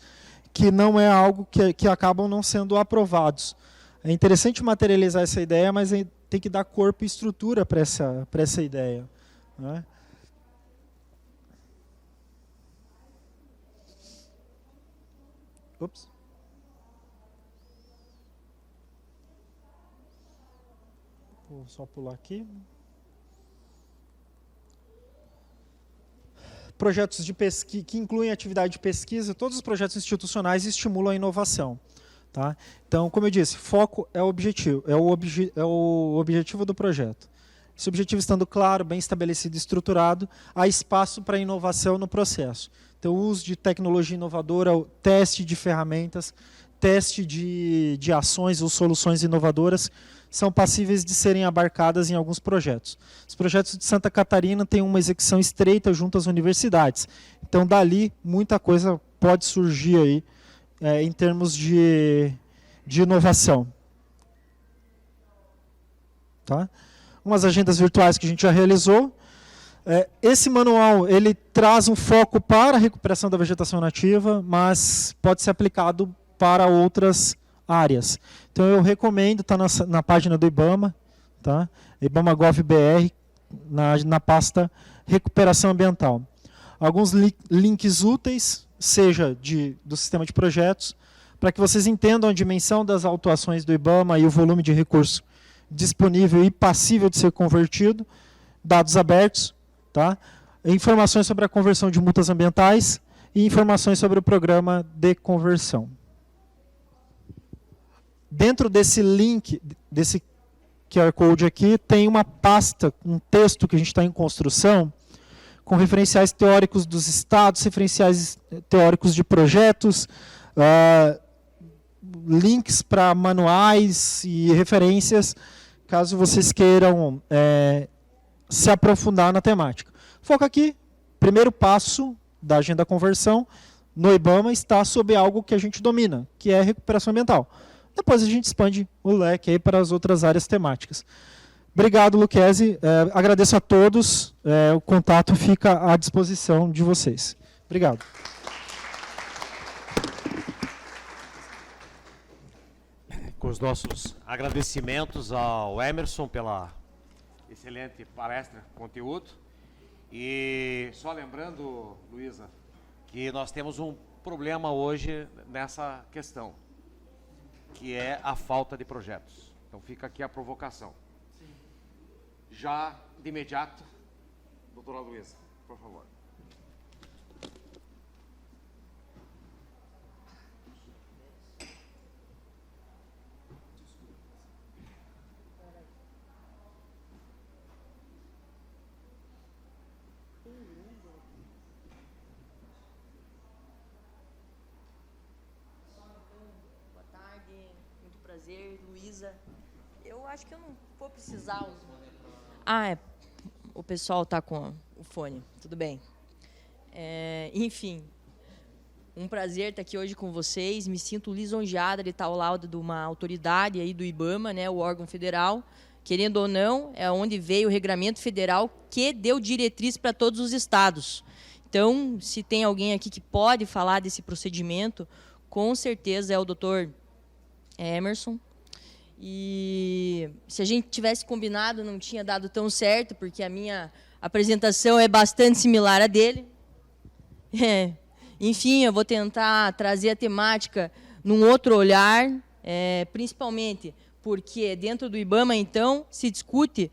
que não é algo que acabam não sendo aprovados. É interessante materializar essa ideia, mas tem que dar corpo e estrutura para essa ideia, né? Ups. Vou só pular aqui. Projetos de pesquisa que incluem atividade de pesquisa, todos os projetos institucionais estimulam a inovação. Tá? Então, como eu disse, foco é o objetivo do projeto. Esse objetivo estando claro, bem estabelecido e estruturado, há espaço para inovação no processo. Então, o uso de tecnologia inovadora, o teste de ferramentas, teste de ações ou soluções inovadoras são passíveis de serem abarcadas em alguns projetos. Os projetos de Santa Catarina têm uma execução estreita junto às universidades. Então, dali, muita coisa pode surgir aí, em termos de inovação. Tá? Umas agendas virtuais que a gente já realizou. Esse manual ele traz um foco para a recuperação da vegetação nativa, mas pode ser aplicado para outras áreas. Então eu recomendo, está na página do IBAMA, tá? IBAMA Gov.br, na pasta recuperação ambiental. Alguns links úteis, seja do sistema de projetos, para que vocês entendam a dimensão das autuações do IBAMA e o volume de recurso disponível e passível de ser convertido, dados abertos, tá? Informações sobre a conversão de multas ambientais e informações sobre o programa de conversão. Dentro desse link, desse QR Code aqui, tem uma pasta, um texto que a gente está em construção, com referenciais teóricos dos estados, referenciais teóricos de projetos, links para manuais e referências, caso vocês queiram se aprofundar na temática. Foco aqui, primeiro passo da agenda conversão no IBAMA está sobre algo que a gente domina, que é recuperação ambiental. Depois a gente expande o leque aí para as outras áreas temáticas. Obrigado, Luquezzi. Agradeço a todos. O contato fica à disposição de vocês. Obrigado. Com os nossos agradecimentos ao Emerson pela excelente palestra, conteúdo. E só lembrando, Luísa, que nós temos um problema hoje nessa questão, que é a falta de projetos. Então fica aqui a provocação. Sim. Já de imediato, doutora Luísa, por favor. Luísa, eu acho que eu não vou precisar. O pessoal está com o fone, tudo bem. Enfim, um prazer estar aqui hoje com vocês. Me sinto lisonjeada de estar ao lado de uma autoridade aí do IBAMA, né, o órgão federal. Querendo ou não, é onde veio o regramento federal que deu diretriz para todos os estados. Então, se tem alguém aqui que pode falar desse procedimento, com certeza é o doutor Emerson. E se a gente tivesse combinado, não tinha dado tão certo, porque a minha apresentação é bastante similar à dele. Enfim, eu vou tentar trazer a temática num outro olhar, principalmente porque dentro do IBAMA, então, se discute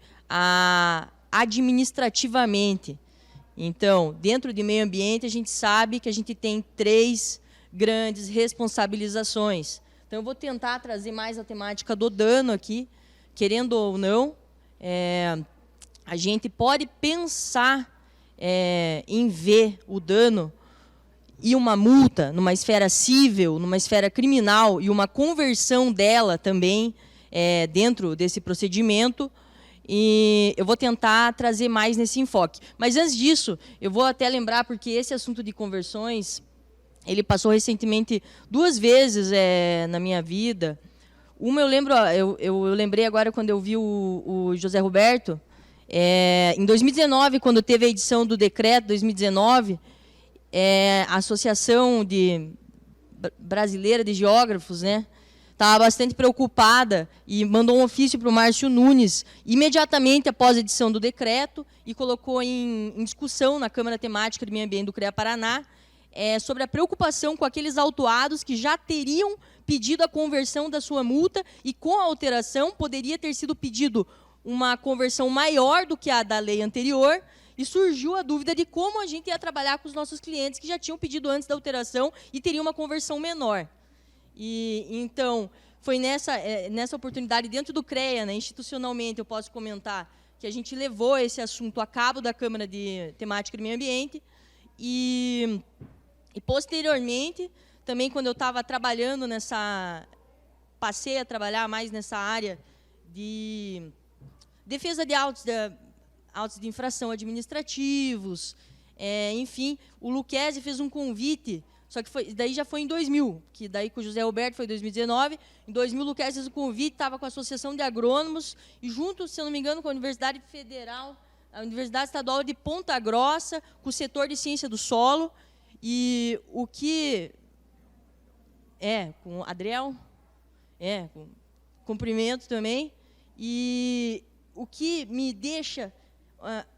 administrativamente. Então, dentro de meio ambiente, a gente sabe que a gente tem 3 grandes responsabilizações. Então, eu vou tentar trazer mais a temática do dano aqui, querendo ou não. A gente pode pensar em ver o dano e uma multa numa esfera civil, numa esfera criminal, e uma conversão dela também dentro desse procedimento. E eu vou tentar trazer mais nesse enfoque. Mas, antes disso, eu vou até lembrar, porque esse assunto de conversões... ele passou recentemente 2 vezes na minha vida. Uma eu lembro, ó, eu lembrei agora quando eu vi o José Roberto, em 2019, quando teve a edição do decreto 2019, a Associação Brasileira de Geógrafos, né, estava bastante preocupada e mandou um ofício para o Márcio Nunes, imediatamente após a edição do decreto, e colocou em discussão na Câmara Temática de Meio Ambiente do CREA Paraná, sobre a preocupação com aqueles autuados que já teriam pedido a conversão da sua multa e, com a alteração, poderia ter sido pedido uma conversão maior do que a da lei anterior, e surgiu a dúvida de como a gente ia trabalhar com os nossos clientes que já tinham pedido antes da alteração e teriam uma conversão menor. E, então, foi nessa oportunidade, dentro do CREA, né, institucionalmente, eu posso comentar que a gente levou esse assunto a cabo da Câmara de Temática de Meio Ambiente, e posteriormente, também quando eu estava trabalhando passei a trabalhar mais nessa área de defesa de autos de infração administrativos, enfim, o Luquezzi fez um convite, só que daí já foi em 2000, que daí com o José Roberto foi em 2019, em 2000 o Luquezzi fez um convite, estava com a Associação de Agrônomos, e junto, se eu não me engano, com a Universidade Federal, a Universidade Estadual de Ponta Grossa, com o setor de ciência do solo, e o que... com o Adriel, com cumprimento também, e o que me deixa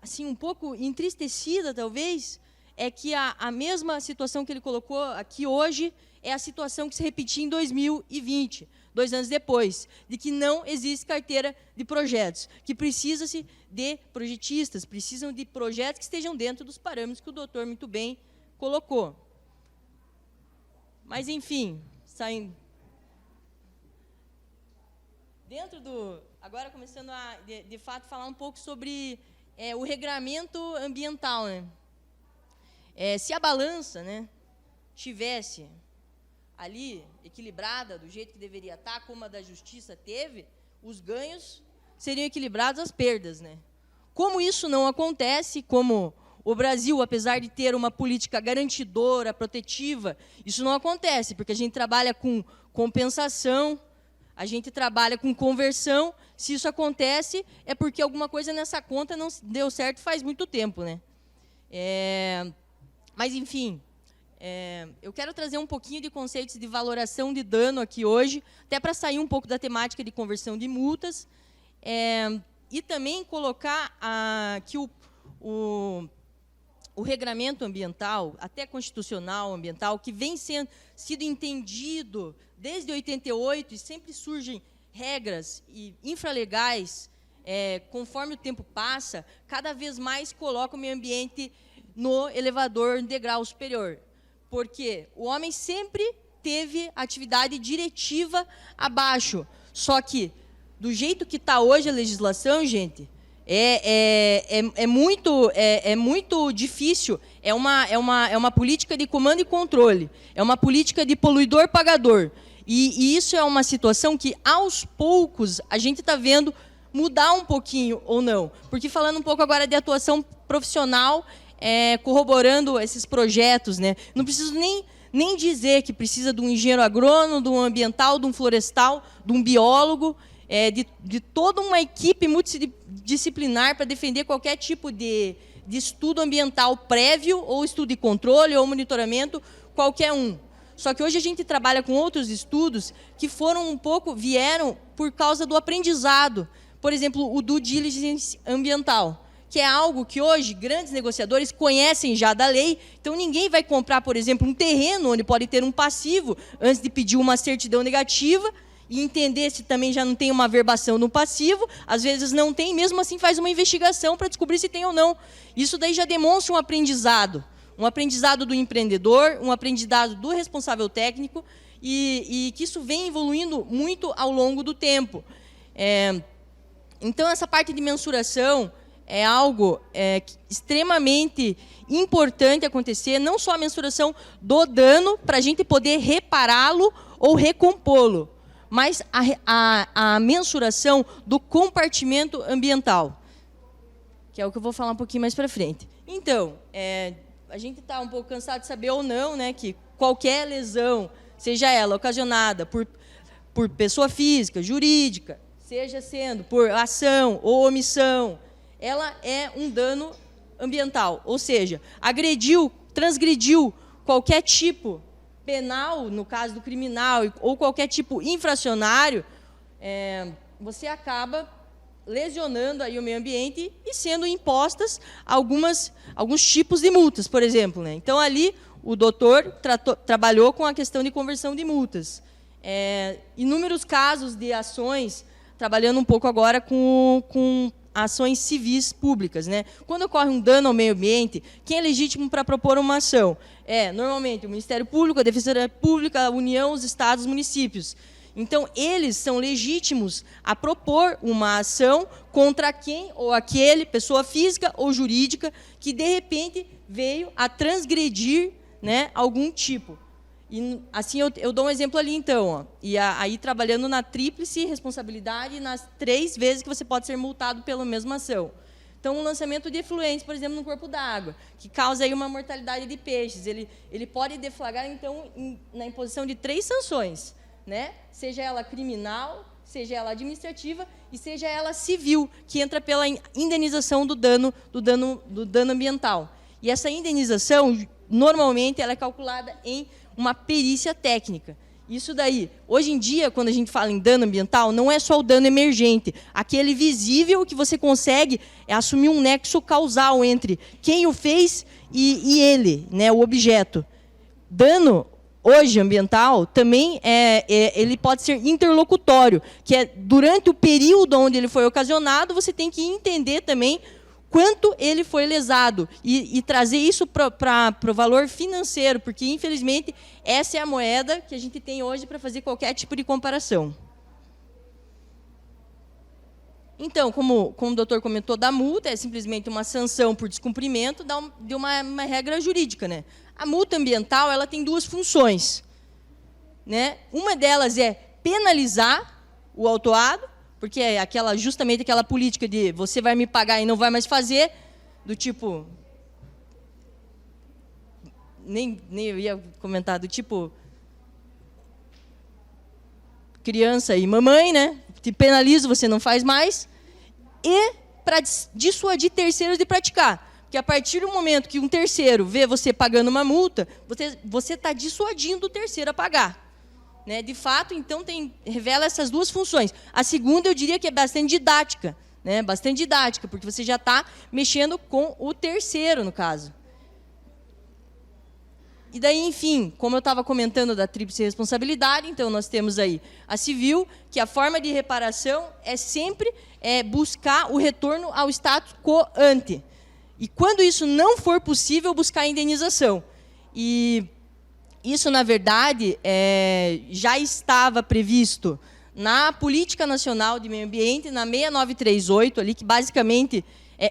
assim, um pouco entristecida, talvez, é que a mesma situação que ele colocou aqui hoje é a situação que se repetia em 2020, 2 anos depois, de que não existe carteira de projetos, que precisa-se de projetistas, precisam de projetos que estejam dentro dos parâmetros que o doutor muito bem colocou. Mas, enfim, saindo... Dentro do... Agora, começando a, de fato, falar um pouco sobre o regramento ambiental, né? Se a balança, né, tivesse ali equilibrada do jeito que deveria estar, como a da Justiça teve, os ganhos seriam equilibrados às perdas, né? Como isso não acontece, como o Brasil, apesar de ter uma política garantidora, protetiva, isso não acontece, porque a gente trabalha com compensação, a gente trabalha com conversão. Se isso acontece, é porque alguma coisa nessa conta não deu certo faz muito tempo, né? Mas, enfim, eu quero trazer um pouquinho de conceitos de valoração de dano aqui hoje, até para sair um pouco da temática de conversão de multas, e também colocar que o regramento ambiental, até constitucional ambiental, que vem sido entendido desde 88, e sempre surgem regras infralegais, conforme o tempo passa, cada vez mais coloca o meio ambiente no elevador, no degrau superior. Porque o homem sempre teve atividade diretiva abaixo. Só que, do jeito que está hoje a legislação, gente, é muito difícil. É uma política de comando e controle. É uma política de poluidor-pagador. E isso é uma situação que, aos poucos, a gente está vendo mudar um pouquinho ou não. Porque, falando um pouco agora de atuação profissional, corroborando esses projetos, né? Não preciso nem dizer que precisa de um engenheiro agrônomo, de um ambiental, de um florestal, de um biólogo, de toda uma equipe multidisciplinar para defender qualquer tipo de estudo ambiental prévio, ou estudo de controle, ou monitoramento, qualquer um. Só que hoje a gente trabalha com outros estudos que vieram por causa do aprendizado. Por exemplo, o due diligence ambiental, que é algo que hoje grandes negociadores conhecem já da lei. Então, ninguém vai comprar, por exemplo, um terreno onde pode ter um passivo antes de pedir uma certidão negativa e entender se também já não tem uma averbação no passivo. Às vezes não tem, mesmo assim faz uma investigação para descobrir se tem ou não. Isso daí já demonstra um aprendizado do empreendedor, um aprendizado do responsável técnico, e que isso vem evoluindo muito ao longo do tempo. Então, essa parte de mensuração é algo extremamente importante acontecer, não só a mensuração do dano, para a gente poder repará-lo ou recompô-lo, mas a mensuração do compartimento ambiental, que é o que eu vou falar um pouquinho mais para frente. Então, a gente está um pouco cansado de saber ou não, né, que qualquer lesão, seja ela ocasionada por pessoa física, jurídica, seja sendo por ação ou omissão, ela é um dano ambiental, ou seja, agrediu, transgrediu qualquer tipo penal, no caso do criminal, ou qualquer tipo infracionário, você acaba lesionando aí o meio ambiente e sendo impostas alguns tipos de multas, por exemplo, né? Então, ali, o doutor trabalhou com a questão de conversão de multas. Inúmeros casos de ações, trabalhando um pouco agora com ações civis públicas, né? Quando ocorre um dano ao meio ambiente, quem é legítimo para propor uma ação? Normalmente, o Ministério Público, a Defensoria Pública, a União, os estados, os municípios. Então, eles são legítimos a propor uma ação contra quem ou aquele, pessoa física ou jurídica, que, de repente, veio a transgredir, né, algum tipo. E, assim, eu dou um exemplo ali, então. Ó, e aí, trabalhando na tríplice responsabilidade, nas 3 vezes que você pode ser multado pela mesma ação. Então, um lançamento de efluentes, por exemplo, no corpo d'água, que causa aí uma mortalidade de peixes, ele pode deflagrar, então, na imposição de 3 sanções, né? Seja ela criminal, seja ela administrativa e seja ela civil, que entra pela indenização do dano ambiental. E essa indenização, normalmente, ela é calculada em uma perícia técnica. Isso daí, hoje em dia, quando a gente fala em dano ambiental, não é só o dano emergente. Aquele visível que você consegue assumir um nexo causal entre quem o fez e ele, né, o objeto. Dano hoje ambiental também ele pode ser interlocutório, que é durante o período onde ele foi ocasionado, você tem que entender também quanto ele foi lesado e trazer isso para o valor financeiro, porque, infelizmente, essa é a moeda que a gente tem hoje para fazer qualquer tipo de comparação. Então, como o doutor comentou, da multa é simplesmente uma sanção por descumprimento de uma regra jurídica, né? A multa ambiental, ela tem 2 funções, né? Uma delas é penalizar o autuado, porque é justamente aquela política de você vai me pagar e não vai mais fazer, do tipo... Nem eu ia comentar, do tipo... criança e mamãe, né? Te penalizo, você não faz mais. E para dissuadir terceiros de praticar. Porque a partir do momento que um terceiro vê você pagando uma multa, você está dissuadindo o terceiro a pagar. Né? De fato, então, revela essas 2 funções. A segunda, eu diria que é bastante didática. Né? Bastante didática, porque você já está mexendo com o terceiro, no caso. E daí, enfim, como eu estava comentando da tríplice responsabilidade, então nós temos aí a civil, que a forma de reparação é sempre buscar o retorno ao status quo ante. E quando isso não for possível, buscar a indenização. E isso, na verdade, já estava previsto na Política Nacional de Meio Ambiente, na 6938, ali, que basicamente,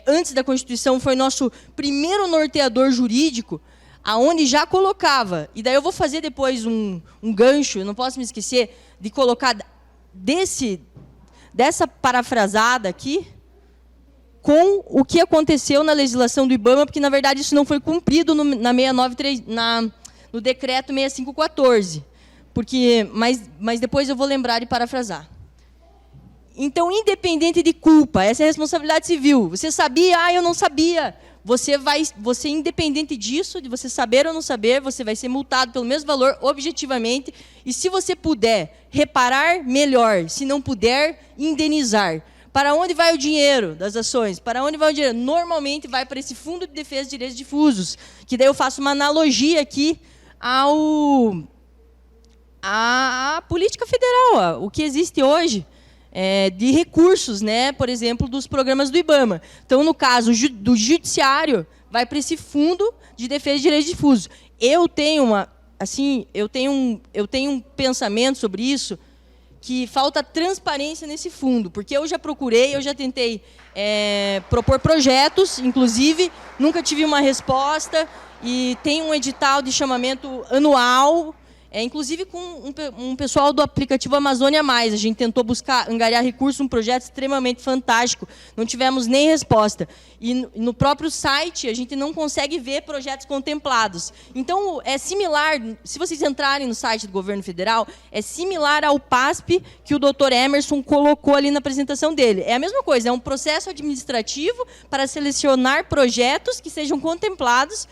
antes da Constituição, foi nosso primeiro norteador jurídico, aonde já colocava, e daí eu vou fazer depois um gancho, eu não posso me esquecer de colocar dessa parafrasada aqui, com o que aconteceu na legislação do IBAMA, porque, na verdade, isso não foi cumprido no decreto 6514, mas depois eu vou lembrar de parafrasar. Então, independente de culpa, essa é a responsabilidade civil. Você sabia? Eu não sabia. Você, independente disso, de você saber ou não saber, você vai ser multado pelo mesmo valor, objetivamente, e se você puder reparar, melhor. Se não puder, indenizar. Para onde vai o dinheiro das ações? Para onde vai o dinheiro? Normalmente vai para esse Fundo de Defesa de Direitos Difusos, que daí eu faço uma analogia aqui à política federal, o que existe hoje de recursos, né, por exemplo, dos programas do IBAMA. Então, no caso do judiciário, vai para esse Fundo de Defesa de Direitos Difusos. Eu tenho um pensamento sobre isso, que falta transparência nesse fundo, porque eu já procurei, eu já tentei propor projetos, inclusive, nunca tive uma resposta, e tem um edital de chamamento anual, inclusive com um pessoal do aplicativo Amazônia Mais. A gente tentou buscar, angariar recursos, um projeto extremamente fantástico. Não tivemos nem resposta. E no próprio site, a gente não consegue ver projetos contemplados. Então, é similar, se vocês entrarem no site do governo federal, é similar ao PASP que o Dr. Emerson colocou ali na apresentação dele. É a mesma coisa, é um processo administrativo para selecionar projetos que sejam contemplados,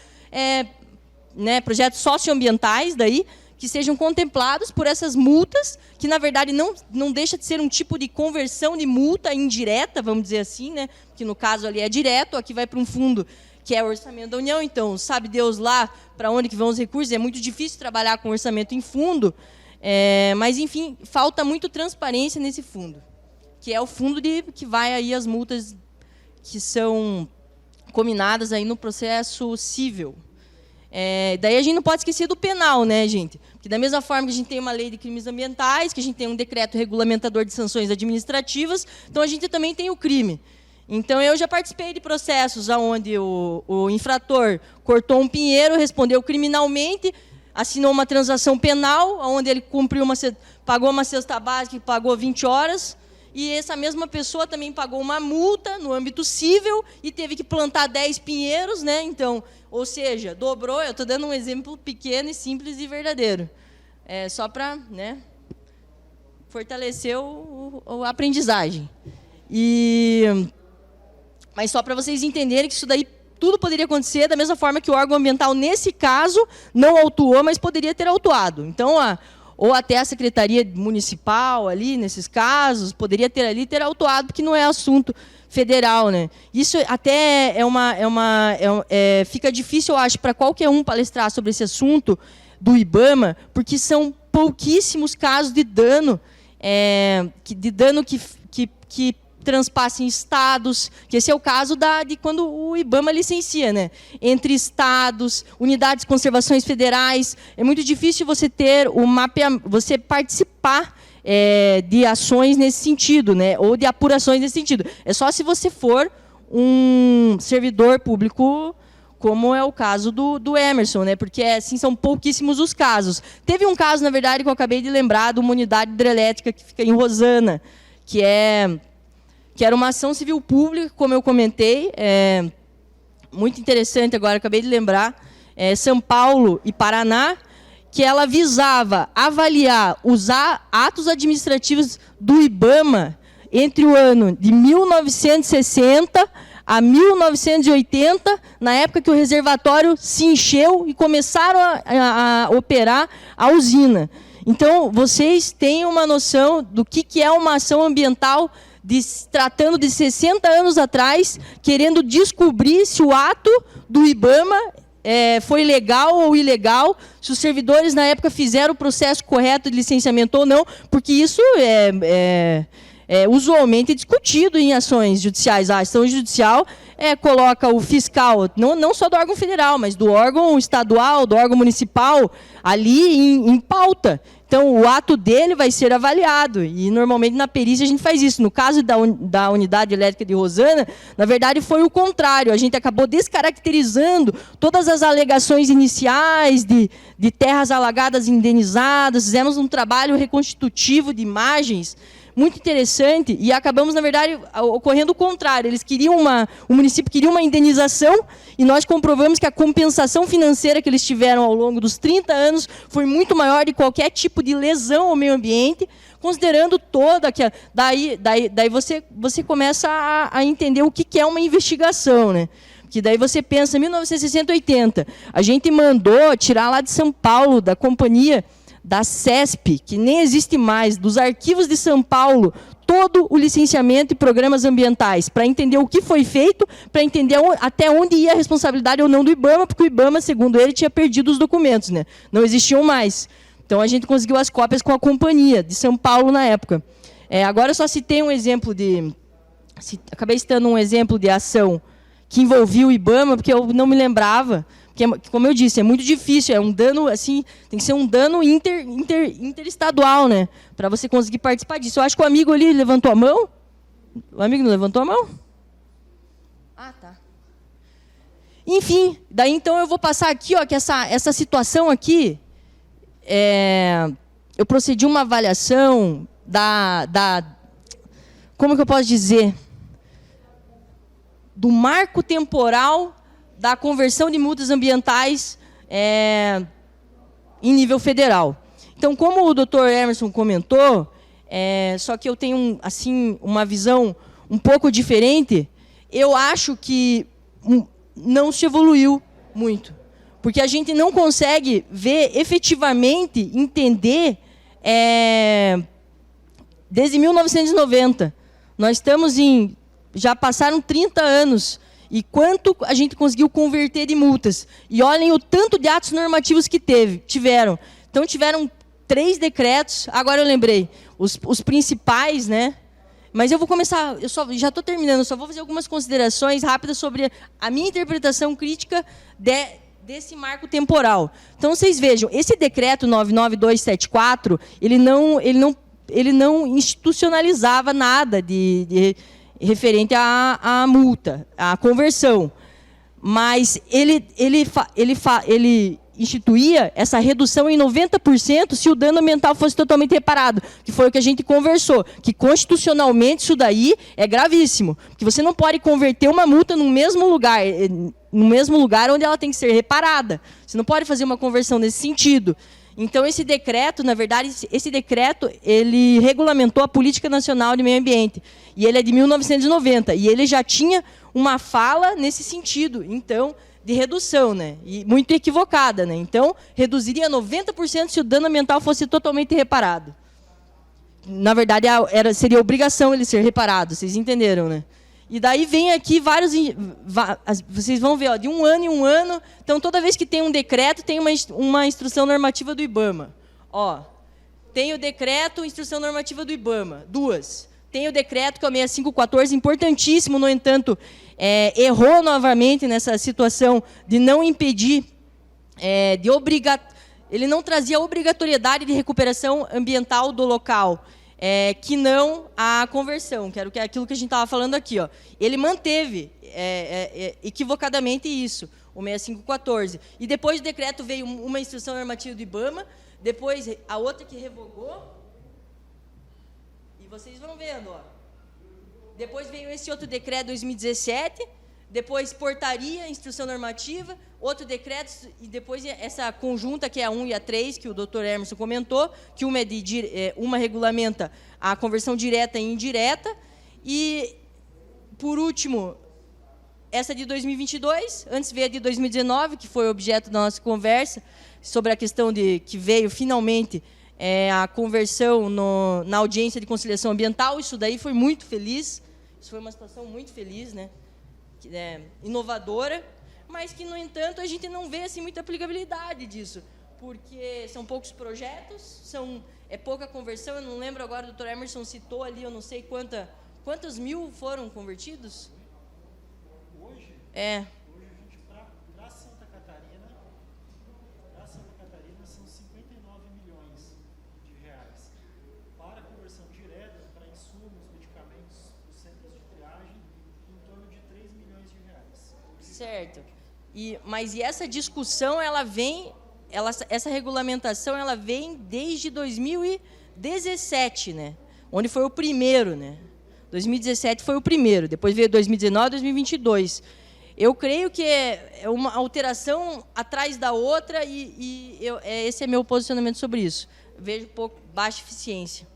projetos socioambientais, daí, que sejam contemplados por essas multas, que, na verdade, não deixa de ser um tipo de conversão de multa indireta, vamos dizer assim, né? Que, no caso, ali é direto, aqui vai para um fundo que é o orçamento da União, então, sabe Deus lá para onde que vão os recursos, é muito difícil trabalhar com orçamento em fundo, mas, enfim, falta muito transparência nesse fundo, que é o fundo que vai aí as multas que são combinadas aí no processo civil. Daí a gente não pode esquecer do penal, né, gente? Porque da mesma forma que a gente tem uma lei de crimes ambientais, que a gente tem um decreto regulamentador de sanções administrativas, então a gente também tem o crime. Então eu já participei de processos onde o infrator cortou um pinheiro, respondeu criminalmente, assinou uma transação penal, onde ele pagou uma cesta básica e pagou 20 horas, e essa mesma pessoa também pagou uma multa no âmbito civil e teve que plantar 10 pinheiros, né? Então, ou seja, dobrou. Eu estou dando um exemplo pequeno e simples e verdadeiro, só para, né, fortalecer a aprendizagem. Mas só para vocês entenderem que isso daí tudo poderia acontecer da mesma forma que o órgão ambiental, nesse caso, não autuou, mas poderia ter autuado. Então, ou até a Secretaria Municipal, ali, nesses casos, poderia ter autuado, porque não é assunto federal, né? Isso até fica difícil, eu acho, para qualquer um palestrar sobre esse assunto do IBAMA, porque são pouquíssimos casos de dano, que transpassem estados, que esse é o caso de quando o IBAMA licencia, né? Entre estados, unidades de conservações federais, é muito difícil você ter você participar de ações nesse sentido, né? Ou de apurações nesse sentido. É só se você for um servidor público, como é o caso do Emerson, né? Porque assim são pouquíssimos os casos. Teve um caso, na verdade, que eu acabei de lembrar, de uma unidade hidrelétrica que fica em Rosana, que era uma ação civil pública, como eu comentei, muito interessante agora, acabei de lembrar, São Paulo e Paraná, que ela visava avaliar os atos administrativos do IBAMA entre o ano de 1960 a 1980, na época que o reservatório se encheu e começaram a operar a usina. Então, vocês têm uma noção do que é uma ação ambiental tratando de 60 anos atrás, querendo descobrir se o ato do IBAMA foi legal ou ilegal, se os servidores, na época, fizeram o processo correto de licenciamento ou não, porque isso é usualmente discutido em ações judiciais. A ação judicial coloca o fiscal, não só do órgão federal, mas do órgão estadual, do órgão municipal, ali em pauta. Então, o ato dele vai ser avaliado, e normalmente na perícia a gente faz isso. No caso da unidade elétrica de Rosana, na verdade foi o contrário, a gente acabou descaracterizando todas as alegações iniciais de terras alagadas indenizadas, fizemos um trabalho reconstitutivo de imagens muito interessante, e acabamos, na verdade, ocorrendo o contrário. O município queria uma indenização, e nós comprovamos que a compensação financeira que eles tiveram ao longo dos 30 anos foi muito maior de qualquer tipo de lesão ao meio ambiente, considerando toda que daí você começa a entender o que é uma investigação, né? Que daí você pensa, 1960, 80, a gente mandou tirar lá de São Paulo, da companhia da CESP, que nem existe mais, dos arquivos de São Paulo, todo o licenciamento e programas ambientais, para entender o que foi feito, para entender até onde ia a responsabilidade ou não do IBAMA, porque o IBAMA, segundo ele, tinha perdido os documentos, né? Não existiam mais. Então, a gente conseguiu as cópias com a companhia de São Paulo na época. Agora, eu só citei um exemplo acabei citando um exemplo de ação que envolvia o IBAMA, porque eu não me lembrava. Porque, como eu disse, é muito difícil, é um dano, assim, tem que ser um dano interestadual, né? Para você conseguir participar disso. Eu acho que o amigo ali levantou a mão. O amigo não levantou a mão? Ah, tá. Enfim, daí então eu vou passar aqui, ó, que essa situação aqui, eu procedi uma avaliação como que eu posso dizer? Do marco temporal da conversão de multas ambientais em nível federal. Então, como o Dr. Emerson comentou, só que eu tenho assim, uma visão um pouco diferente, eu acho que não se evoluiu muito. Porque a gente não consegue ver efetivamente, entender, desde 1990. Nós estamos em... Já passaram 30 anos. E quanto a gente conseguiu converter de multas? E olhem o tanto de atos normativos que tiveram. Então, tiveram 3 decretos. Agora eu lembrei. Os principais, né? Mas eu vou começar... Já estou terminando. Só vou fazer algumas considerações rápidas sobre a minha interpretação crítica desse marco temporal. Então, vocês vejam. Esse decreto 99274, ele não institucionalizava nada referente à multa, à conversão. Mas ele instituía essa redução em 90% se o dano ambiental fosse totalmente reparado, que foi o que a gente conversou, que constitucionalmente isso daí é gravíssimo, porque você não pode converter uma multa no mesmo lugar onde ela tem que ser reparada. Você não pode fazer uma conversão nesse sentido. Então, esse decreto, na verdade, ele regulamentou a Política Nacional de Meio Ambiente. E ele é de 1990. E ele já tinha uma fala nesse sentido, então, de redução, né? E muito equivocada, né? Então, reduziria 90% se o dano ambiental fosse totalmente reparado. Na verdade, seria obrigação ele ser reparado, vocês entenderam, né? E daí vem aqui vários... Vocês vão ver, ó, de um ano em um ano. Então, toda vez que tem um decreto, tem uma instrução normativa do IBAMA. Ó, tem o decreto, instrução normativa do IBAMA. 2. Tem o decreto, que é o 6514, importantíssimo, no entanto, errou novamente nessa situação de não impedir, ele não trazia a obrigatoriedade de recuperação ambiental do local. Que não a conversão, que era aquilo que a gente estava falando aqui. Ó. Ele manteve equivocadamente isso, o 6514. E depois do decreto veio uma instrução normativa do IBAMA, depois a outra que revogou, e vocês vão vendo. Ó. Depois veio esse outro decreto 2017, depois portaria, instrução normativa, outro decreto, e depois essa conjunta, que é a 1 e a 3, que o Dr. Emerson comentou, que uma regulamenta a conversão direta e indireta, e, por último, essa de 2022, antes veio a de 2019, que foi objeto da nossa conversa, sobre a questão de que veio, finalmente, a conversão na audiência de conciliação ambiental. Isso daí foi muito feliz, isso foi uma situação muito feliz, né? Inovadora, mas que, no entanto, a gente não vê assim, muita aplicabilidade disso, porque são poucos projetos, é pouca conversão. Eu não lembro agora, o Dr. Emerson citou ali, eu não sei quantos mil foram convertidos? Hoje a gente, para Santa Catarina, são 59 milhões de reais. Para a conversão direta, para insumos, medicamentos, os centros de triagem, em torno de 3 milhões de reais. Certo. Mas essa discussão, essa regulamentação, ela vem desde 2017, né? Onde foi o primeiro, né? 2017 foi o primeiro, depois veio 2019 e 2022. Eu creio que é uma alteração atrás da outra esse é meu posicionamento sobre isso. Vejo um pouco baixa eficiência.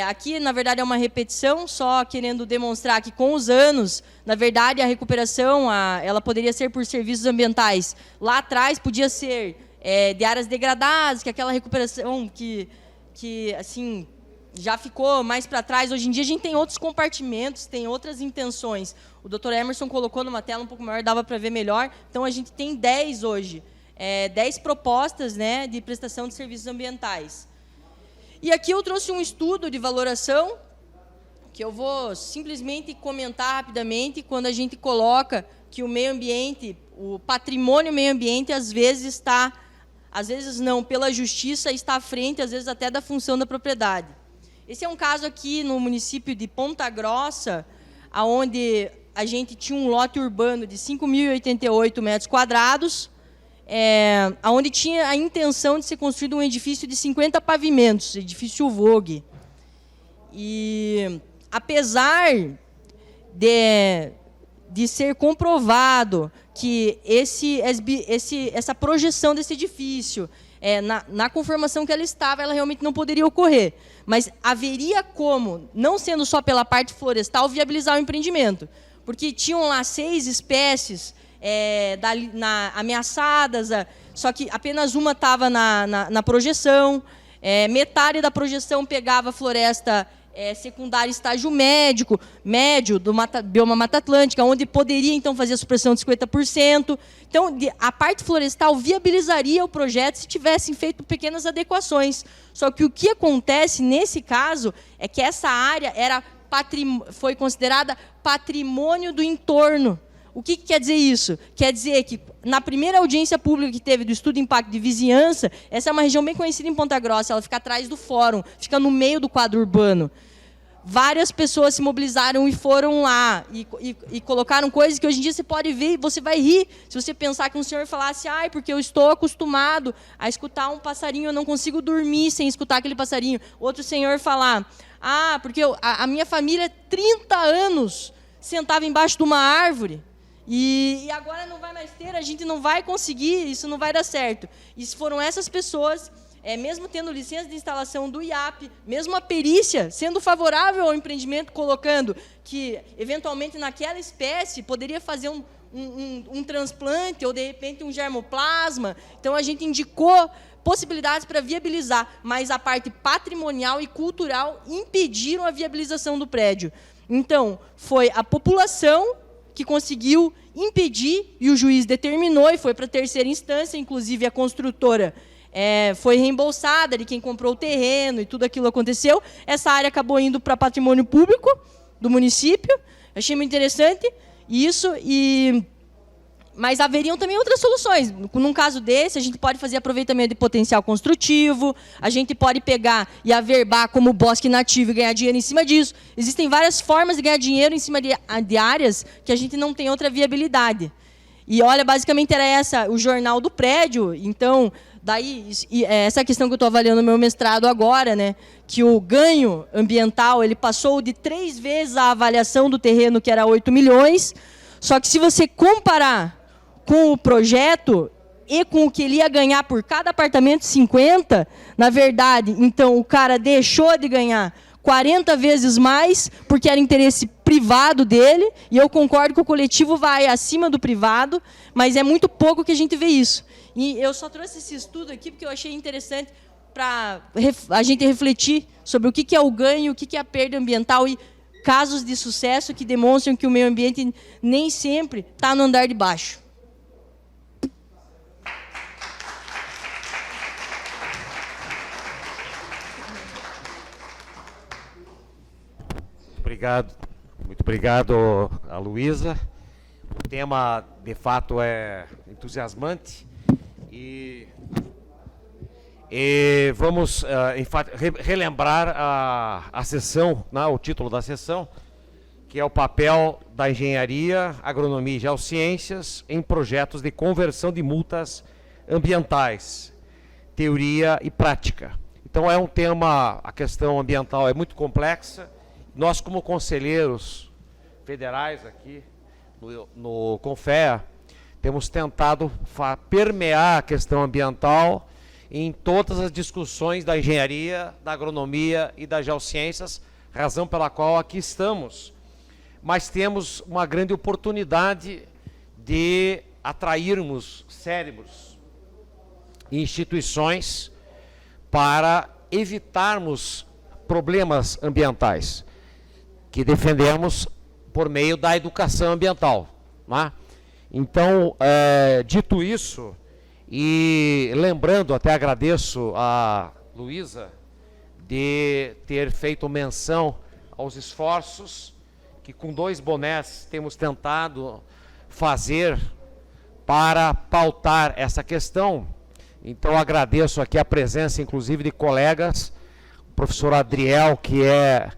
Aqui, na verdade, é uma repetição, só querendo demonstrar que, com os anos, na verdade, a recuperação ela poderia ser por serviços ambientais. Lá atrás, podia ser de áreas degradadas, que aquela recuperação que assim, já ficou mais para trás. Hoje em dia, a gente tem outros compartimentos, tem outras intenções. O Dr. Emerson colocou numa tela um pouco maior, dava para ver melhor. Então, a gente tem 10 hoje, 10 propostas, né, de prestação de serviços ambientais. E aqui eu trouxe um estudo de valoração, que eu vou simplesmente comentar rapidamente, quando a gente coloca que o meio ambiente, o patrimônio meio ambiente, às vezes não, pela justiça, está à frente, às vezes até da função da propriedade. Esse é um caso aqui no município de Ponta Grossa, onde a gente tinha um lote urbano de 5.088 metros quadrados, onde tinha a intenção de ser construído um edifício de 50 pavimentos, edifício Vogue. E, apesar de ser comprovado que essa projeção desse edifício, na conformação que ela estava, ela realmente não poderia ocorrer. Mas haveria como, não sendo só pela parte florestal, viabilizar o empreendimento. Porque tinham lá 6 espécies ameaçadas, só que apenas uma estava na projeção. Metade da projeção pegava floresta secundária estágio médio do bioma Mata Atlântica, onde poderia, então, fazer a supressão de 50%. Então, a parte florestal viabilizaria o projeto se tivessem feito pequenas adequações. Só que o que acontece, nesse caso, é que essa área foi considerada patrimônio do entorno. O que quer dizer isso? Quer dizer que, na primeira audiência pública que teve do estudo de impacto de vizinhança, essa é uma região bem conhecida em Ponta Grossa, ela fica atrás do fórum, fica no meio do quadro urbano. Várias pessoas se mobilizaram e foram lá e colocaram coisas que hoje em dia você pode ver e você vai rir se você pensar que um senhor falasse: porque eu estou acostumado a escutar um passarinho, eu não consigo dormir sem escutar aquele passarinho. Outro senhor falar: porque a minha família, 30 anos, sentava embaixo de uma árvore e agora não vai mais ter, a gente não vai conseguir, isso não vai dar certo. E foram essas pessoas... mesmo tendo licença de instalação do IAP, mesmo a perícia sendo favorável ao empreendimento, colocando que, eventualmente, naquela espécie, poderia fazer um transplante ou, de repente, um germoplasma. Então, a gente indicou possibilidades para viabilizar, mas a parte patrimonial e cultural impediram a viabilização do prédio. Então, foi a população que conseguiu impedir, e o juiz determinou, e foi para a terceira instância, inclusive a construtora foi reembolsada de quem comprou o terreno e tudo aquilo aconteceu. Essa área acabou indo para patrimônio público do município. Achei muito interessante isso. Mas haveriam também outras soluções. Num caso desse, a gente pode fazer aproveitamento de potencial construtivo, a gente pode pegar e averbar como bosque nativo e ganhar dinheiro em cima disso. Existem várias formas de ganhar dinheiro em cima de áreas que a gente não tem outra viabilidade. E, olha, basicamente era essa o jornal do prédio. Então, daí, essa questão que eu estou avaliando no meu mestrado agora, né, que o ganho ambiental ele passou de 3 vezes a avaliação do terreno, que era 8 milhões. Só que, se você comparar com o projeto e com o que ele ia ganhar por cada apartamento, 50, na verdade, então, o cara deixou de ganhar 40 vezes mais, porque era interesse privado dele, e eu concordo que o coletivo vai acima do privado, mas é muito pouco que a gente vê isso. E eu só trouxe esse estudo aqui porque eu achei interessante para a gente refletir sobre o que é o ganho, o que é a perda ambiental e casos de sucesso que demonstram que o meio ambiente nem sempre está no andar de baixo. Muito obrigado a Luísa. O tema, de fato, é entusiasmante e vamos relembrar a sessão, o título da sessão, que é o papel da engenharia, agronomia e geociências em projetos de conversão de multas ambientais, teoria e prática. Então, é um tema, a questão ambiental é muito complexa. Nós, como conselheiros federais aqui no CONFEA, temos tentado permear a questão ambiental em todas as discussões da engenharia, da agronomia e das geociências, razão pela qual aqui estamos. Mas temos uma grande oportunidade de atrairmos cérebros e instituições para evitarmos problemas ambientais, que defendemos por meio da educação ambiental. Né? Então, dito isso, e lembrando, até agradeço a Luísa de ter feito menção aos esforços que com 2 bonés temos tentado fazer para pautar essa questão. Então, agradeço aqui a presença, inclusive, de colegas, o professor Adriel, que é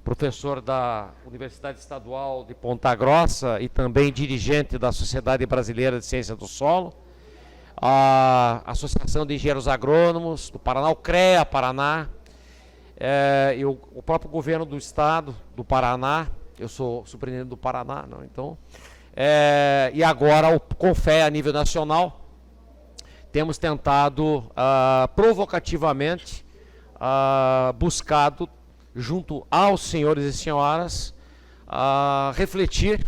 professor da Universidade Estadual de Ponta Grossa e também dirigente da Sociedade Brasileira de Ciência do Solo, a Associação de Engenheiros Agrônomos do Paraná, o CREA Paraná, e o próprio governo do estado do Paraná. Eu sou superintendente do Paraná, não, então, e agora o CONFEA a nível nacional. Temos tentado provocativamente buscado junto aos senhores e senhoras refletir,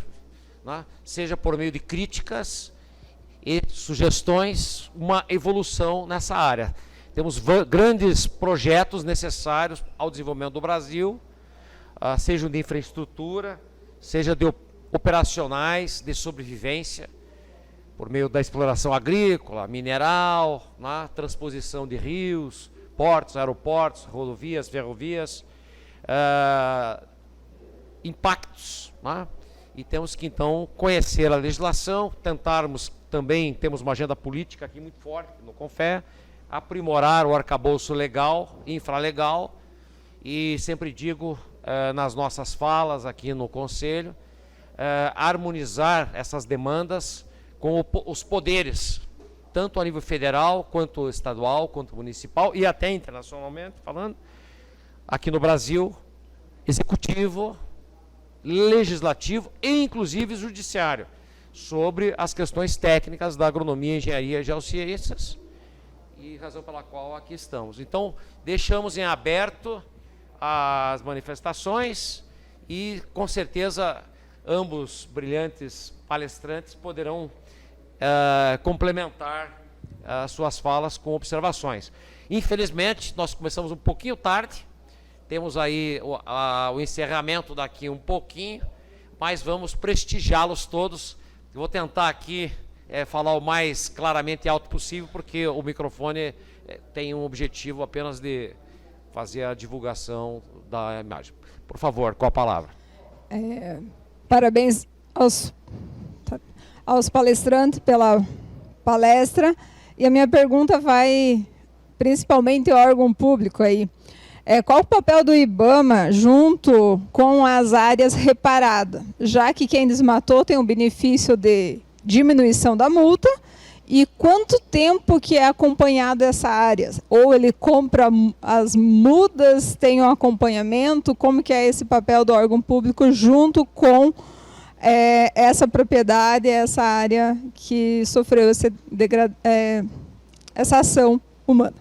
né, seja por meio de críticas e sugestões, uma evolução nessa área. Temos grandes projetos necessários ao desenvolvimento do Brasil, sejam de infraestrutura, seja de operacionais, de sobrevivência, por meio da exploração agrícola, mineral, né, transposição de rios, portos, aeroportos, rodovias, ferrovias, impactos, né? E temos que então conhecer a legislação, tentarmos também, temos uma agenda política aqui muito forte no CONFEA, aprimorar o arcabouço legal, infralegal, e sempre digo nas nossas falas aqui no Conselho, harmonizar essas demandas com os poderes, tanto a nível federal, quanto estadual, quanto municipal e até internacionalmente falando, aqui no Brasil, executivo, legislativo e inclusive judiciário, sobre as questões técnicas da agronomia, engenharia e geociências, e razão pela qual aqui estamos. Então, deixamos em aberto as manifestações e, com certeza, ambos brilhantes palestrantes poderão complementar as suas falas com observações. Infelizmente, nós começamos um pouquinho tarde, temos aí o encerramento daqui um pouquinho, mas vamos prestigiá-los todos. Eu vou tentar aqui falar o mais claramente e alto possível, porque o microfone tem um objetivo apenas de fazer a divulgação da imagem. Por favor, com a palavra. Parabéns aos palestrantes pela palestra. E a minha pergunta vai principalmente ao órgão público aí. Qual o papel do IBAMA junto com as áreas reparadas? Já que quem desmatou tem o benefício de diminuição da multa, e quanto tempo que é acompanhado essa área? Ou ele compra as mudas, tem um acompanhamento? Como que é esse papel do órgão público junto com essa propriedade, essa área que sofreu essa ação humana?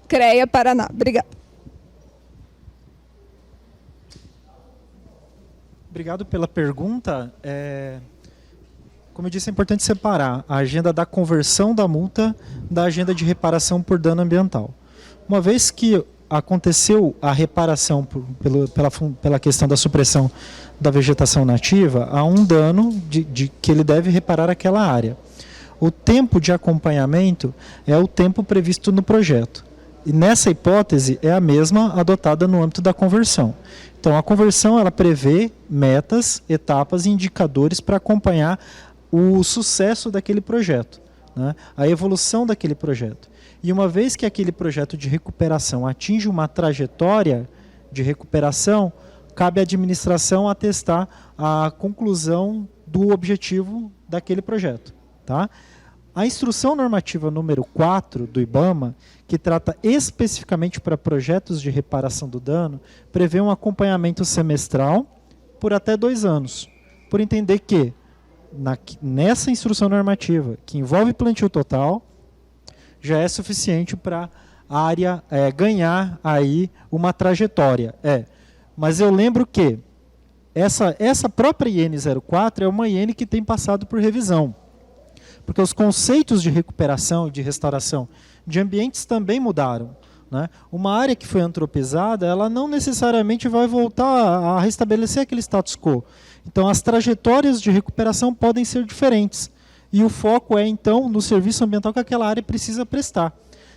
CREA Paraná. Obrigada. Obrigado pela pergunta. Como eu disse, é importante separar a agenda da conversão da multa da agenda de reparação por dano ambiental. Uma vez que aconteceu a reparação pela questão da supressão da vegetação nativa, há um dano que ele deve reparar aquela área. O tempo de acompanhamento é o tempo previsto no projeto. E nessa hipótese é a mesma adotada no âmbito da conversão. Então a conversão ela prevê metas, etapas e indicadores para acompanhar o sucesso daquele projeto, né? A evolução daquele projeto. E uma vez que aquele projeto de recuperação atinge uma trajetória de recuperação, cabe à administração atestar a conclusão do objetivo daquele projeto, tá? A instrução normativa número 4 do IBAMA, que trata especificamente para projetos de reparação do dano, prevê um acompanhamento semestral por até 2 anos, por entender que nessa instrução normativa, que envolve plantio total, já é suficiente para a área ganhar aí uma trajetória. Mas eu lembro que essa própria IN 04 é uma IN que tem passado por revisão, porque os conceitos de recuperação e de restauração de ambientes também mudaram, né? Uma área que foi antropizada, ela não necessariamente vai voltar a restabelecer aquele status quo. Então, as trajetórias de recuperação podem ser diferentes. E o foco é, então, no serviço ambiental que aquela área precisa prestar.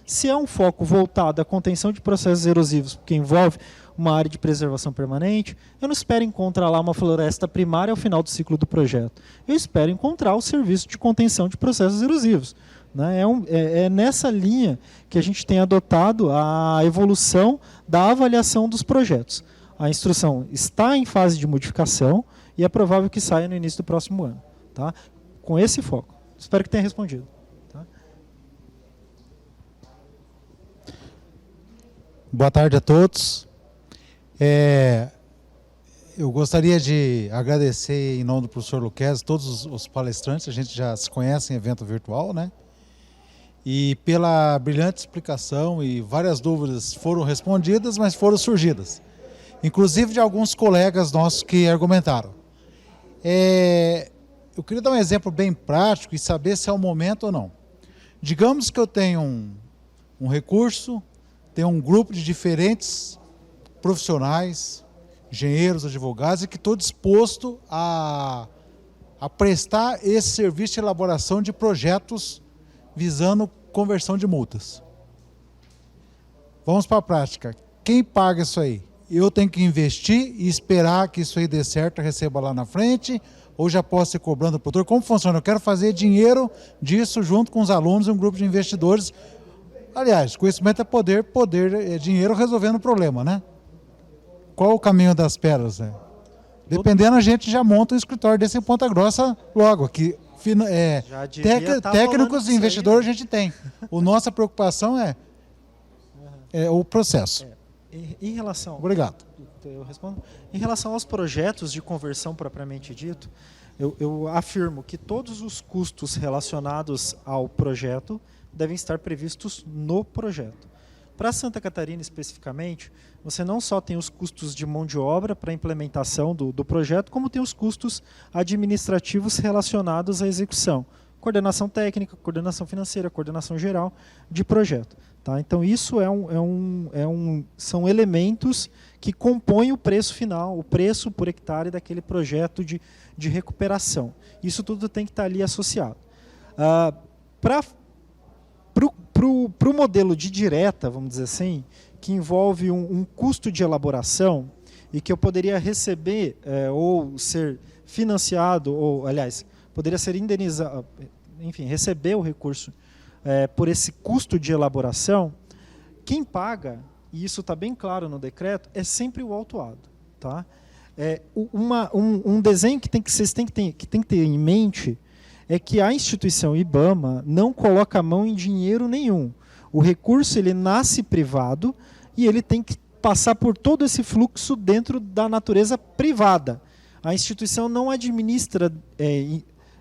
Se é um foco voltado à contenção de processos erosivos, que envolve uma área de preservação permanente, eu não espero encontrar lá uma floresta primária ao final do ciclo do projeto. Eu espero encontrar o serviço de contenção de processos erosivos, né? É nessa linha que a gente tem adotado a evolução da avaliação dos projetos. A instrução está em fase de modificação e é provável que saia no início do próximo ano, tá? Com esse foco. Espero que tenha respondido. Boa tarde a todos. Eu gostaria de agradecer, em nome do professor Luquezzi, todos os palestrantes. A gente já se conhece em evento virtual, né? E pela brilhante explicação, e várias dúvidas foram respondidas, mas foram surgidas, inclusive de alguns colegas nossos que argumentaram. Eu queria dar um exemplo bem prático e saber se é o momento ou não. Digamos que eu tenho um recurso, tenho um grupo de diferentes profissionais, engenheiros, advogados, e que estou disposto a prestar esse serviço de elaboração de projetos visando conversão de multas. Vamos para a prática. Quem paga isso aí? Eu tenho que investir e esperar que isso aí dê certo, receba lá na frente, ou já posso ir cobrando o produtor? Como funciona? Eu quero fazer dinheiro disso junto com os alunos e um grupo de investidores. Aliás, conhecimento é poder, poder é dinheiro resolvendo o problema, né? Qual o caminho das pedras, né? Dependendo, a gente já monta um escritório desse em Ponta Grossa logo. Aqui, técnicos e investidores a gente tem. A nossa preocupação é o processo. Em relação... Obrigado. Eu respondo. Em relação aos projetos de conversão propriamente dito, eu afirmo que todos os custos relacionados ao projeto devem estar previstos no projeto. Para Santa Catarina, especificamente, você não só tem os custos de mão de obra para a implementação do projeto, como tem os custos administrativos relacionados à execução. Coordenação técnica, coordenação financeira, coordenação geral de projeto. Tá? Então, isso são elementos que compõem o preço final, o preço por hectare daquele projeto de recuperação. Isso tudo tem que estar ali associado. Para o modelo de direta, vamos dizer assim, que envolve um custo de elaboração e que eu poderia receber ou ser financiado, ou, aliás, poderia ser indenizado, enfim, receber o recurso por esse custo de elaboração, quem paga, e isso está bem claro no decreto, é sempre o autuado. Tá? Um desenho que vocês têm que ter em mente é que a instituição IBAMA não coloca a mão em dinheiro nenhum. O recurso ele nasce privado e ele tem que passar por todo esse fluxo dentro da natureza privada. A instituição não administra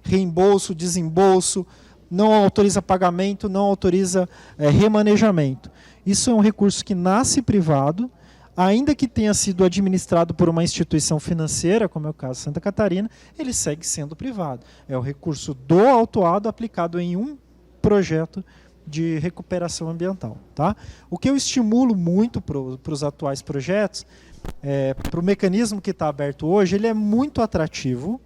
reembolso, desembolso, não autoriza pagamento, não autoriza remanejamento. Isso é um recurso que nasce privado, ainda que tenha sido administrado por uma instituição financeira, como é o caso de Santa Catarina, ele segue sendo privado. É o recurso do autuado aplicado em um projeto de recuperação ambiental. Tá? O que eu estimulo muito para os atuais projetos, para o mecanismo que está aberto hoje, ele é muito atrativo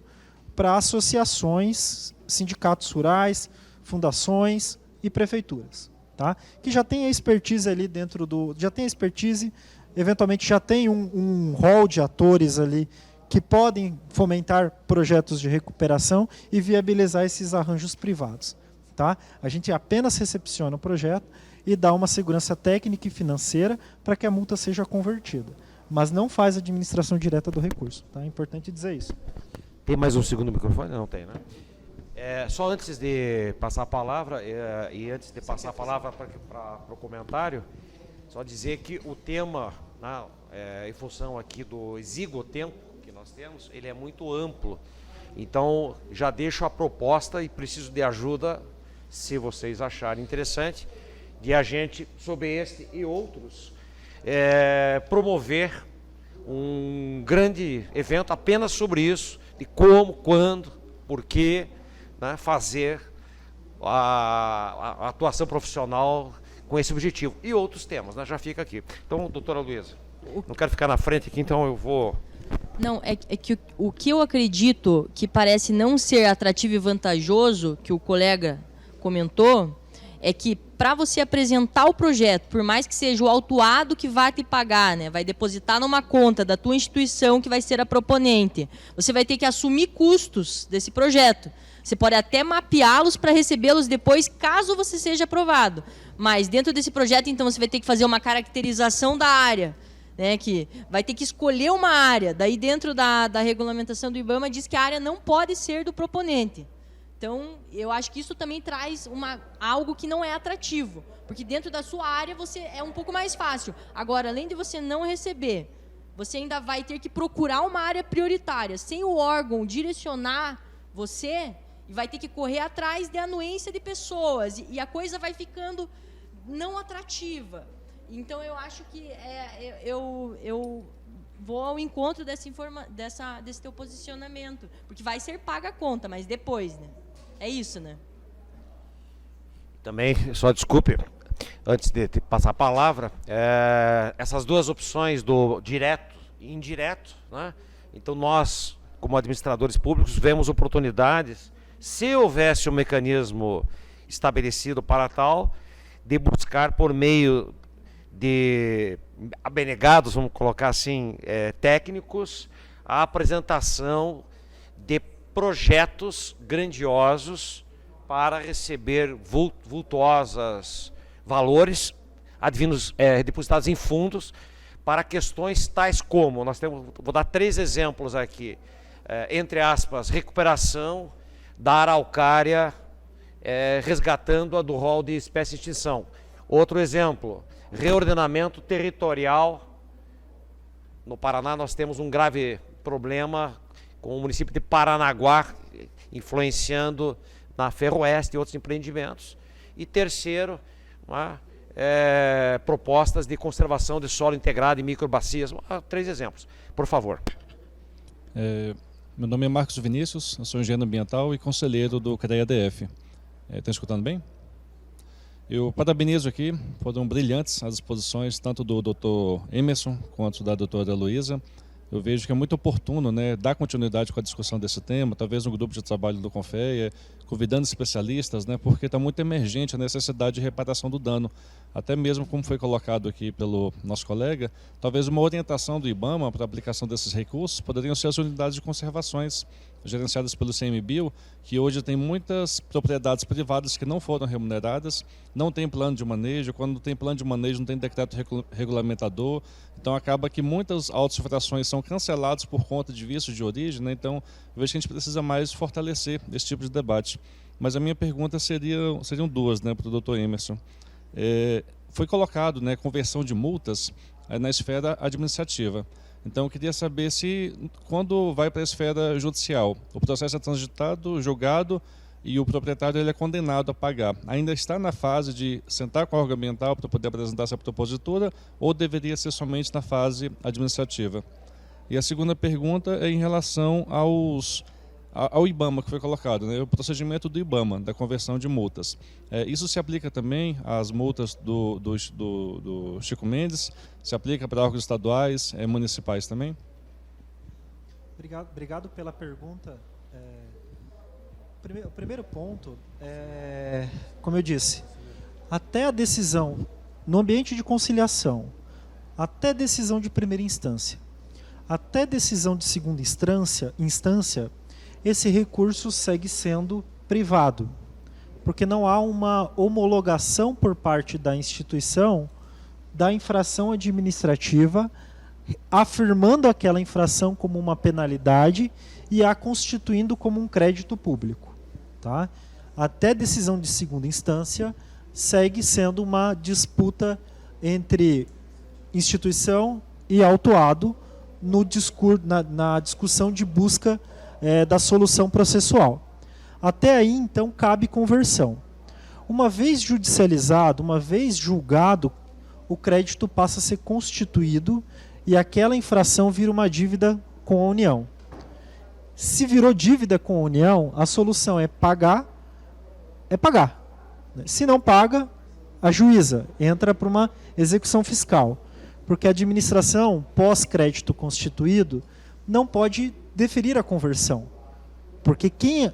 para associações, sindicatos rurais, fundações e prefeituras. Tá? Que já tem a expertise ali dentro do... Já tem a expertise, eventualmente já tem um rol de atores ali que podem fomentar projetos de recuperação e viabilizar esses arranjos privados. Tá? A gente apenas recepciona o projeto e dá uma segurança técnica e financeira para que a multa seja convertida. Mas não faz administração direta do recurso. Tá? É importante dizer isso. Tem mais um segundo microfone? Não tem, né? Só antes de passar a palavra, e antes de passar a palavra para o comentário, só dizer que o tema, né, em função aqui do exíguo tempo que nós temos, ele é muito amplo. Então, já deixo a proposta e preciso de ajuda, se vocês acharem interessante, de a gente, sobre este e outros, promover um grande evento apenas sobre isso, de como, quando, por quê, né, fazer a atuação profissional com esse objetivo. E outros temas, né, já fica aqui. Então, doutora Luísa, não quero ficar na frente aqui, então eu vou... Não, é que o que eu acredito que parece não ser atrativo e vantajoso, que o colega comentou, é que para você apresentar o projeto, por mais que seja o autuado que vai te pagar, né, vai depositar numa conta da tua instituição que vai ser a proponente, você vai ter que assumir custos desse projeto. Você pode até mapeá-los para recebê-los depois, caso você seja aprovado. Mas dentro desse projeto, então, você vai ter que fazer uma caracterização da área, né, que vai ter que escolher uma área. Daí, dentro da regulamentação do IBAMA, diz que a área não pode ser do proponente. Então, eu acho que isso também traz algo que não é atrativo, porque dentro da sua área você é um pouco mais fácil. Agora, além de você não receber, você ainda vai ter que procurar uma área prioritária, sem o órgão direcionar você, e vai ter que correr atrás de anuência de pessoas, e a coisa vai ficando não atrativa. Então, eu acho que eu vou ao encontro desse teu posicionamento, porque vai ser paga a conta, mas depois, né? É isso, né? Também, só desculpe, antes de passar a palavra, essas duas opções do direto e indireto, né? Então nós, como administradores públicos, vemos oportunidades, se houvesse um mecanismo estabelecido para tal, de buscar por meio de abnegados, vamos colocar assim, técnicos, a apresentação de projetos grandiosos para receber vultuosos valores advindos, depositados em fundos para questões tais como, vou dar 3 exemplos aqui, entre aspas, recuperação da araucária, resgatando-a do rol de espécie de extinção. Outro exemplo, reordenamento territorial. No Paraná nós temos um grave problema com o município de Paranaguá, influenciando na Ferroeste e outros empreendimentos. E terceiro, propostas de conservação de solo integrado em microbacias. 3 exemplos, por favor. Meu nome é Marcos Vinícius, eu sou engenheiro ambiental e conselheiro do CREA-DF. Estão escutando bem? Eu parabenizo aqui, foram brilhantes as exposições, tanto do Dr. Emerson quanto da doutora Luísa. Eu vejo que é muito oportuno, né, dar continuidade com a discussão desse tema, talvez no grupo de trabalho do CONFEA, convidando especialistas, né, porque está muito emergente a necessidade de reparação do dano. Até mesmo, como foi colocado aqui pelo nosso colega, talvez uma orientação do IBAMA para a aplicação desses recursos poderiam ser as unidades de conservações gerenciadas pelo CMBio, que hoje tem muitas propriedades privadas que não foram remuneradas, não tem plano de manejo, quando tem plano de manejo não tem decreto regulamentador, então acaba que muitas auto-infrações são canceladas por conta de vícios de origem, né? Então eu vejo que a gente precisa mais fortalecer esse tipo de debate. Mas a minha pergunta seriam 2, né, para o Dr. Emerson. Foi colocado, né, conversão de multas na esfera administrativa. Então, eu queria saber se, quando vai para a esfera judicial, o processo é transitado, julgado e o proprietário ele é condenado a pagar. Ainda está na fase de sentar com a órgão ambiental para poder apresentar essa propositura ou deveria ser somente na fase administrativa? E a segunda pergunta é em relação ao IBAMA que foi colocado, né? O procedimento do IBAMA, da conversão de multas. Isso se aplica também às multas do Chico Mendes? Se aplica para órgãos estaduais, municipais também? Obrigado pela pergunta. O primeiro ponto, como eu disse, até a decisão, no ambiente de conciliação, até decisão de primeira instância, até decisão de segunda instância, esse recurso segue sendo privado, porque não há uma homologação por parte da instituição da infração administrativa, afirmando aquela infração como uma penalidade e a constituindo como um crédito público. Tá? Até decisão de segunda instância, segue sendo uma disputa entre instituição e autuado na discussão de busca da solução processual. Até aí, então, cabe conversão. Uma vez judicializado, uma vez julgado, o crédito passa a ser constituído e aquela infração vira uma dívida com a União. Se virou dívida com a União, a solução é pagar. Se não paga, ajuiza, entra para uma execução fiscal. Porque a administração, pós-crédito constituído, não pode deferir a conversão. Porque quem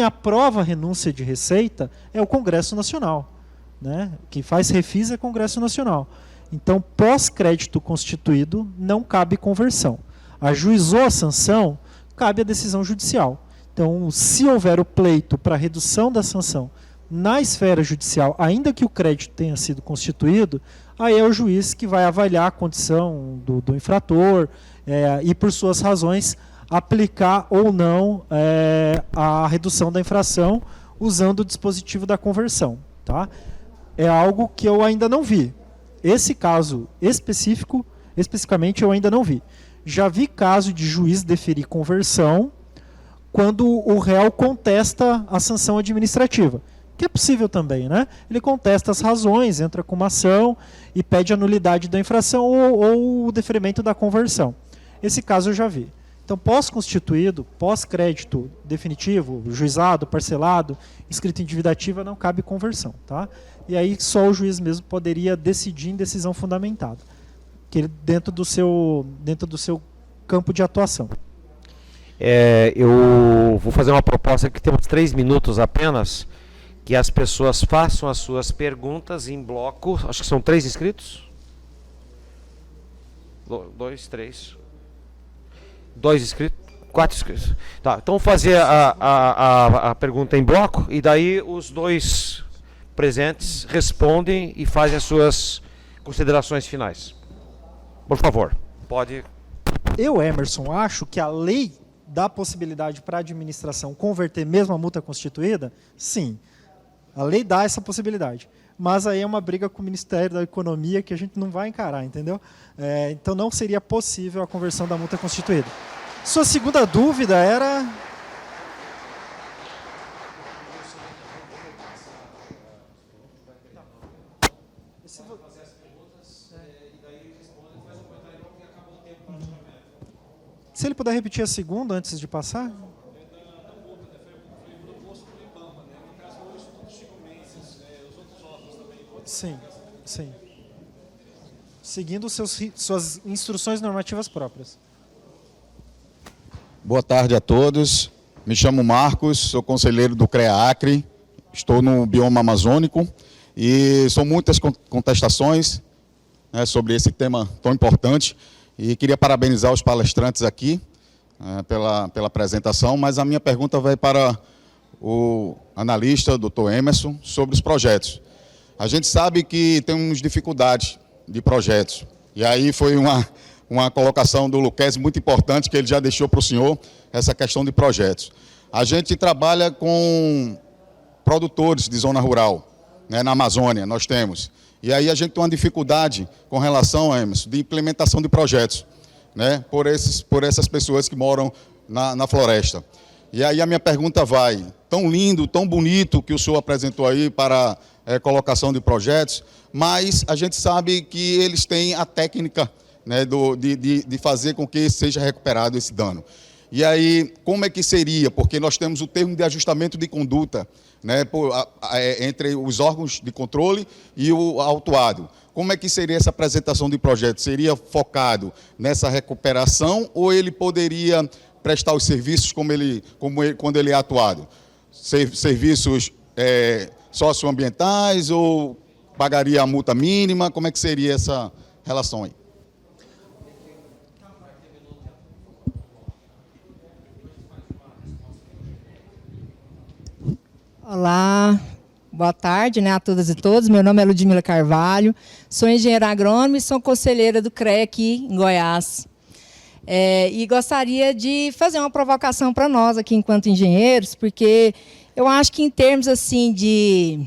aprova a renúncia de receita é o Congresso Nacional. Né? Quem faz refis é o Congresso Nacional. Então, pós-crédito constituído, não cabe conversão. Ajuizou a sanção, cabe a decisão judicial. Então, se houver o pleito para redução da sanção na esfera judicial, ainda que o crédito tenha sido constituído, aí é o juiz que vai avaliar a condição do infrator e, por suas razões, aplicar ou não a redução da infração usando o dispositivo da conversão. Tá? É algo que eu ainda não vi. Esse caso especificamente, eu ainda não vi. Já vi caso de juiz deferir conversão quando o réu contesta a sanção administrativa, que é possível também, né? Ele contesta as razões, entra com uma ação e pede a nulidade da infração ou o deferimento da conversão. Esse caso eu já vi. Então, pós-constituído, pós-crédito definitivo, juizado, parcelado, inscrito em dívida ativa, não cabe conversão. Tá? E aí só o juiz mesmo poderia decidir em decisão fundamentada, que dentro do seu campo de atuação. Eu vou fazer uma proposta aqui, temos 3 minutos apenas, que as pessoas façam as suas perguntas em bloco. Acho que são 3 inscritos? 2, 3... 2 inscritos? 4 inscritos. Tá, então vou fazer a pergunta em bloco e daí os 2 presentes respondem e fazem as suas considerações finais. Por favor, pode. Eu, Emerson, acho que a lei dá possibilidade para a administração converter mesmo a multa constituída? Sim, a lei dá essa possibilidade. Mas aí é uma briga com o Ministério da Economia que a gente não vai encarar, entendeu? Então não seria possível a conversão da multa constituída. Sua segunda dúvida era... Se ele puder repetir a segunda antes de passar... Sim, sim. Seguindo suas instruções normativas próprias. Boa tarde a todos. Me chamo Marcos, sou conselheiro do CREA Acre, estou no bioma amazônico e são muitas contestações, né, sobre esse tema tão importante e queria parabenizar os palestrantes aqui pela apresentação, mas a minha pergunta vai para o analista, Dr. Emerson, sobre os projetos. A gente sabe que temos dificuldades de projetos. E aí foi uma colocação do Luquezzi muito importante, que ele já deixou para o senhor, essa questão de projetos. A gente trabalha com produtores de zona rural, né, na Amazônia, nós temos. E aí a gente tem uma dificuldade com relação, Emerson, de implementação de projetos, né, por essas pessoas que moram na floresta. E aí a minha pergunta vai, tão lindo, tão bonito que o senhor apresentou aí para colocação de projetos, mas a gente sabe que eles têm a técnica, né, de fazer com que seja recuperado esse dano. E aí, como é que seria? Porque nós temos o termo de ajustamento de conduta, né, entre os órgãos de controle e o autuado. Como é que seria essa apresentação de projeto? Seria focado nessa recuperação ou ele poderia prestar os serviços quando ele é atuado? Serviços socioambientais ou pagaria a multa mínima? Como é que seria essa relação aí? Olá, boa tarde, né, a todas e todos. Meu nome é Ludmila Carvalho, sou engenheira agrônoma e sou conselheira do CREA aqui em Goiás. E gostaria de fazer uma provocação para nós aqui enquanto engenheiros, porque eu acho que em termos assim de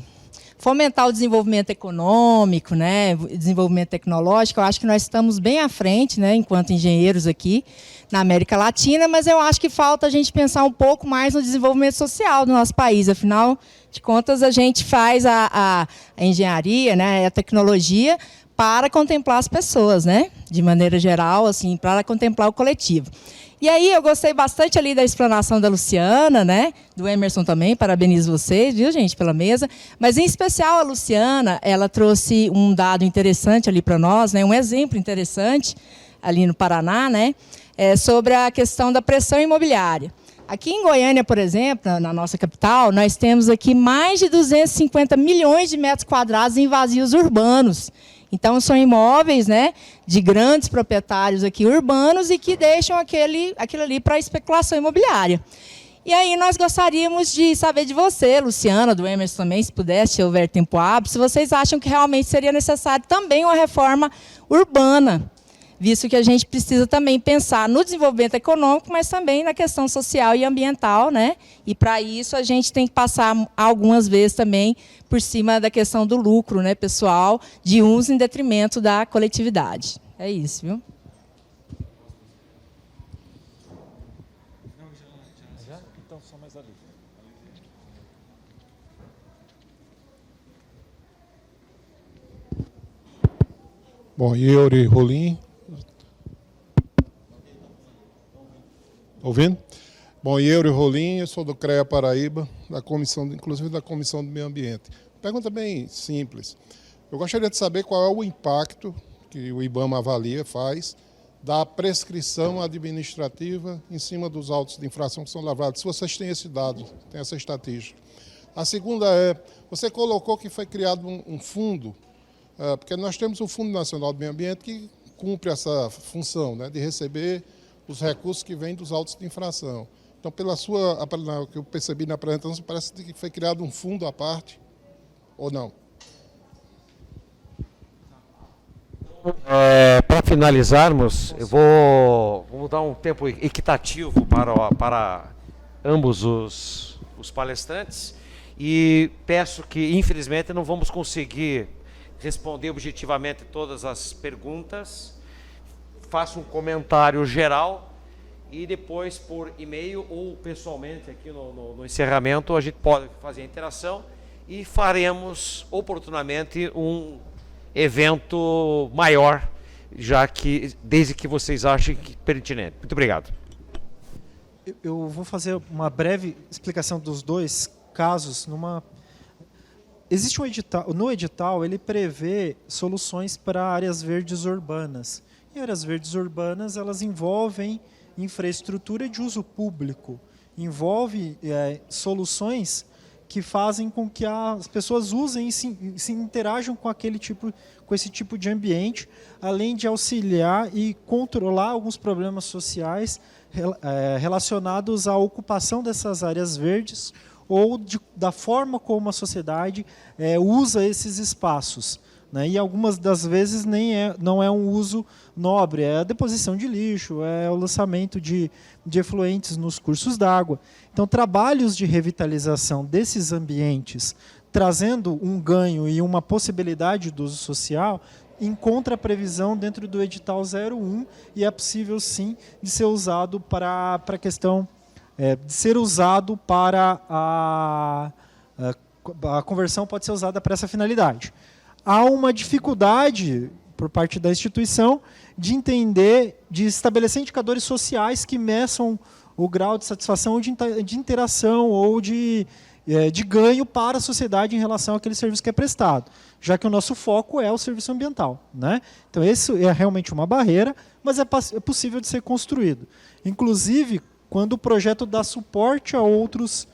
fomentar o desenvolvimento econômico, né, desenvolvimento tecnológico, eu acho que nós estamos bem à frente, né, enquanto engenheiros aqui na América Latina, mas eu acho que falta a gente pensar um pouco mais no desenvolvimento social do nosso país. Afinal de contas, a gente faz a engenharia, né, a tecnologia para contemplar as pessoas, né, de maneira geral, assim, para contemplar o coletivo. E aí eu gostei bastante ali da explanação da Luciana, né? Do Emerson também, parabenizo vocês, viu, gente, pela mesa. Mas, em especial, a Luciana, ela trouxe um dado interessante ali para nós, né? Um exemplo interessante ali no Paraná, né? Sobre a questão da pressão imobiliária. Aqui em Goiânia, por exemplo, na nossa capital, nós temos aqui mais de 250 milhões de metros quadrados em vazios urbanos. Então, são imóveis, né, de grandes proprietários aqui urbanos e que deixam aquilo ali para especulação imobiliária. E aí nós gostaríamos de saber de você, Luciana, do Emerson também, se pudesse, se houver tempo hábil, se vocês acham que realmente seria necessário também uma reforma urbana, visto que a gente precisa também pensar no desenvolvimento econômico, mas também na questão social e ambiental, né? E para isso a gente tem que passar algumas vezes também por cima da questão do lucro, né, pessoal, de uns em detrimento da coletividade. É isso, viu? Bom, Yuri Rolim. Ouvindo? Bom, Yuri Rolim, eu sou do CREA Paraíba, inclusive da Comissão do Meio Ambiente. Pergunta bem simples. Eu gostaria de saber qual é o impacto que o IBAMA avalia, faz, da prescrição administrativa em cima dos autos de infração que são lavrados. Se vocês têm esse dado, têm essa estatística. A segunda é, você colocou que foi criado um fundo, porque nós temos o Fundo Nacional do Meio Ambiente que cumpre essa função, né, de receber os recursos que vêm dos autos de infração. Então, pela que eu percebi na apresentação, parece que foi criado um fundo à parte, ou não? Para finalizarmos, vamos dar um tempo equitativo para ambos os palestrantes e peço que, infelizmente, não vamos conseguir responder objetivamente todas as perguntas. Faço um comentário geral e depois por e-mail ou pessoalmente aqui no encerramento a gente pode fazer a interação e faremos oportunamente um evento maior, desde que vocês achem pertinente. Muito obrigado. Eu vou fazer uma breve explicação dos dois casos. Existe um edital, no edital ele prevê soluções para áreas verdes urbanas. E áreas verdes urbanas, elas envolvem infraestrutura de uso público, envolve soluções que fazem com que as pessoas usem e se interajam com esse tipo de ambiente, além de auxiliar e controlar alguns problemas sociais relacionados à ocupação dessas áreas verdes ou da forma como a sociedade usa esses espaços. Né? E algumas das vezes não é um uso nobre, é a deposição de lixo, é o lançamento de efluentes nos cursos d'água. Então, trabalhos de revitalização desses ambientes, trazendo um ganho e uma possibilidade de uso social, encontra a previsão dentro do edital 01 e é possível, sim, de ser usado para a questão, de ser usado para a conversão pode ser usada para essa finalidade. Há uma dificuldade por parte da instituição de entender, de estabelecer indicadores sociais que meçam o grau de satisfação ou de interação ou de ganho para a sociedade em relação àquele serviço que é prestado, já que o nosso foco é o serviço ambiental. Né? Então, isso é realmente uma barreira, mas é possível de ser construído. Inclusive, quando o projeto dá suporte a outras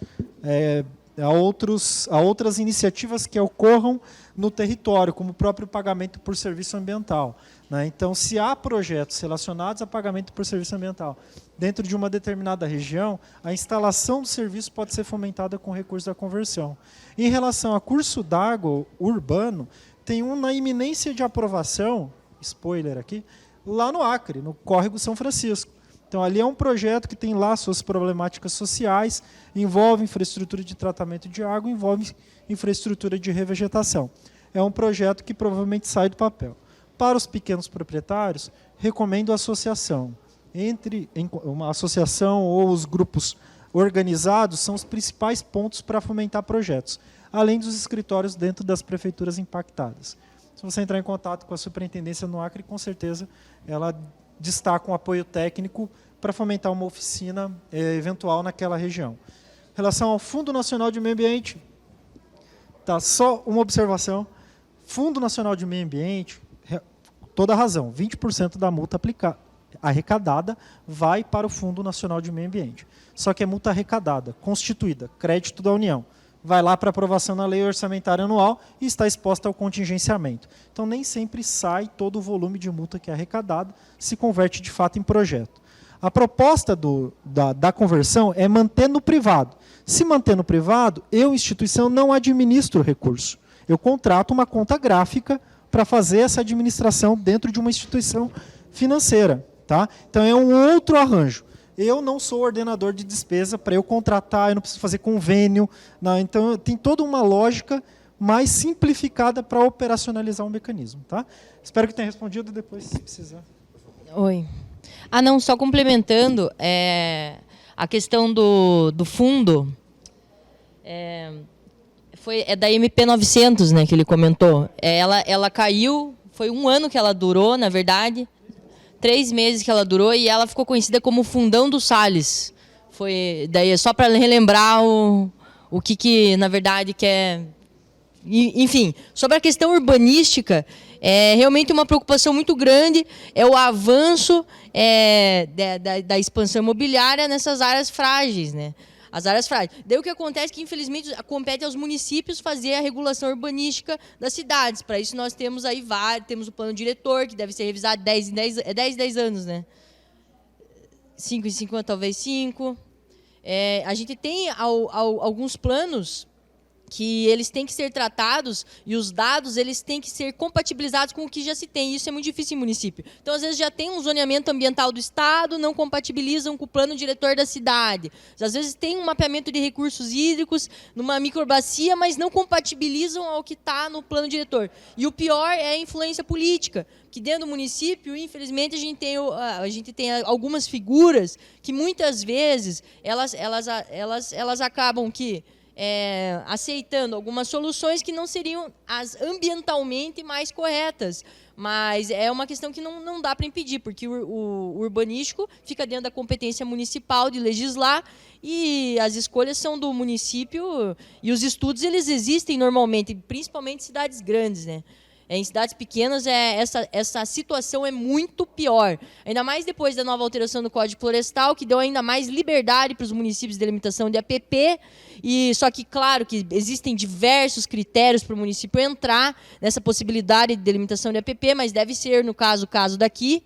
iniciativas que ocorram no território, como o próprio pagamento por serviço ambiental. Né? Então, se há projetos relacionados a pagamento por serviço ambiental dentro de uma determinada região, a instalação do serviço pode ser fomentada com recurso da conversão. Em relação a curso d'água urbano, tem um na iminência de aprovação, spoiler aqui, lá no Acre, no Córrego São Francisco. Então, ali é um projeto que tem lá suas problemáticas sociais, envolve infraestrutura de tratamento de água, envolve infraestrutura de revegetação. É um projeto que provavelmente sai do papel. Para os pequenos proprietários, recomendo a associação. Uma associação ou os grupos organizados são os principais pontos para fomentar projetos, além dos escritórios dentro das prefeituras impactadas. Se você entrar em contato com a superintendência no Acre, com certeza ela destaca um apoio técnico para fomentar uma oficina eventual naquela região. Em relação ao Fundo Nacional de Meio Ambiente, só uma observação. Fundo Nacional de Meio Ambiente, toda a razão, 20% da multa arrecadada vai para o Fundo Nacional de Meio Ambiente. Só que é multa arrecadada, constituída, crédito da União. Vai lá para aprovação na lei orçamentária anual e está exposta ao contingenciamento. Então, nem sempre sai todo o volume de multa que é arrecadado, se converte de fato em projeto. A proposta da conversão é manter no privado. Se manter no privado, eu, instituição, não administro o recurso. Eu contrato uma conta gráfica para fazer essa administração dentro de uma instituição financeira. Tá? Então é um outro arranjo. Eu não sou ordenador de despesa para eu contratar, eu não preciso fazer convênio. Não, então tem toda uma lógica mais simplificada para operacionalizar o mecanismo. Tá? Espero que tenha respondido, depois se precisar. Oi. Ah, não, só complementando, a questão do fundo, é da MP 900, né, que ele comentou. Ela caiu, foi 1 ano que ela durou, na verdade, 3 meses que ela durou, e ela ficou conhecida como Fundão do Salles. Daí, só para relembrar o que, na verdade, quer... Enfim, sobre a questão urbanística, é realmente uma preocupação muito grande, é o avanço da expansão imobiliária nessas áreas frágeis, né? As áreas frágeis. Daí o que acontece é que, infelizmente, compete aos municípios fazer a regulação urbanística das cidades. Para isso, nós temos aí temos o plano diretor, que deve ser revisado 10 em 10 anos, né? 5 em 5, talvez 5. A gente tem alguns planos que eles têm que ser tratados, e os dados eles têm que ser compatibilizados com o que já se tem. Isso é muito difícil em município. Então, às vezes, já tem um zoneamento ambiental do Estado, não compatibilizam com o plano diretor da cidade. Às vezes, tem um mapeamento de recursos hídricos numa microbacia, mas não compatibilizam ao que está no plano diretor. E o pior é a influência política, que dentro do município, infelizmente, a gente tem algumas figuras que, muitas vezes, elas acabam que... aceitando algumas soluções que não seriam as ambientalmente mais corretas. Mas é uma questão que não dá para impedir, porque o urbanístico fica dentro da competência municipal de legislar, e as escolhas são do município, e os estudos eles existem normalmente, principalmente em cidades grandes, né? Em cidades pequenas, essa situação é muito pior. Ainda mais depois da nova alteração do Código Florestal, que deu ainda mais liberdade para os municípios de delimitação de APP. Só que, claro, que existem diversos critérios para o município entrar nessa possibilidade de delimitação de APP, mas deve ser, no caso, o caso daqui.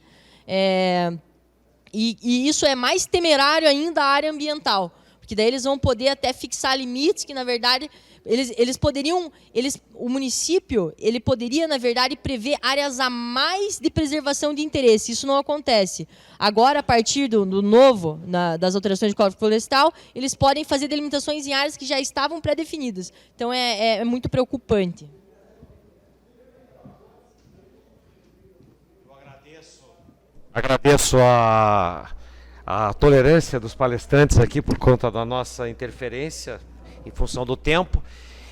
E isso é mais temerário ainda a área ambiental, porque daí eles vão poder até fixar limites que, na verdade... o município ele poderia, na verdade, prever áreas a mais de preservação de interesse. Isso não acontece. Agora, a partir do novo, das alterações de Código Florestal, eles podem fazer delimitações em áreas que já estavam pré-definidas. Então, é muito preocupante. Eu agradeço a tolerância dos palestrantes aqui por conta da nossa interferência em função do tempo,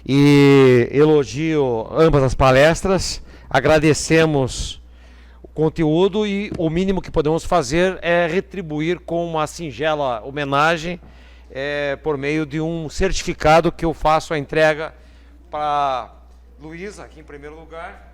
e elogio ambas as palestras, agradecemos o conteúdo, e o mínimo que podemos fazer é retribuir com uma singela homenagem, por meio de um certificado que eu faço a entrega para Luísa, aqui em primeiro lugar.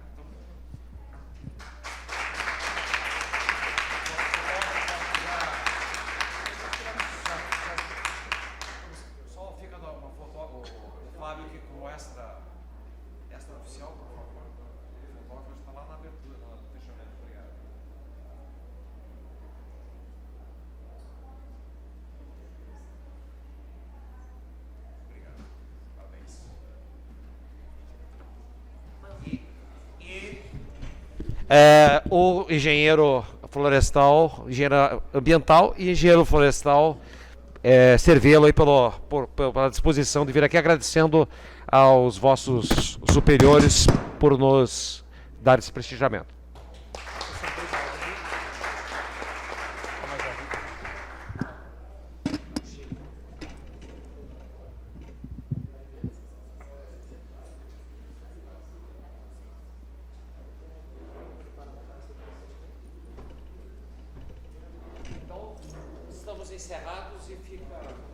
O engenheiro florestal, engenheiro ambiental e engenheiro florestal, servi-lo aí pela disposição de vir aqui, agradecendo aos vossos superiores por nos dar esse prestigiamento. Estamos encerrados e fica...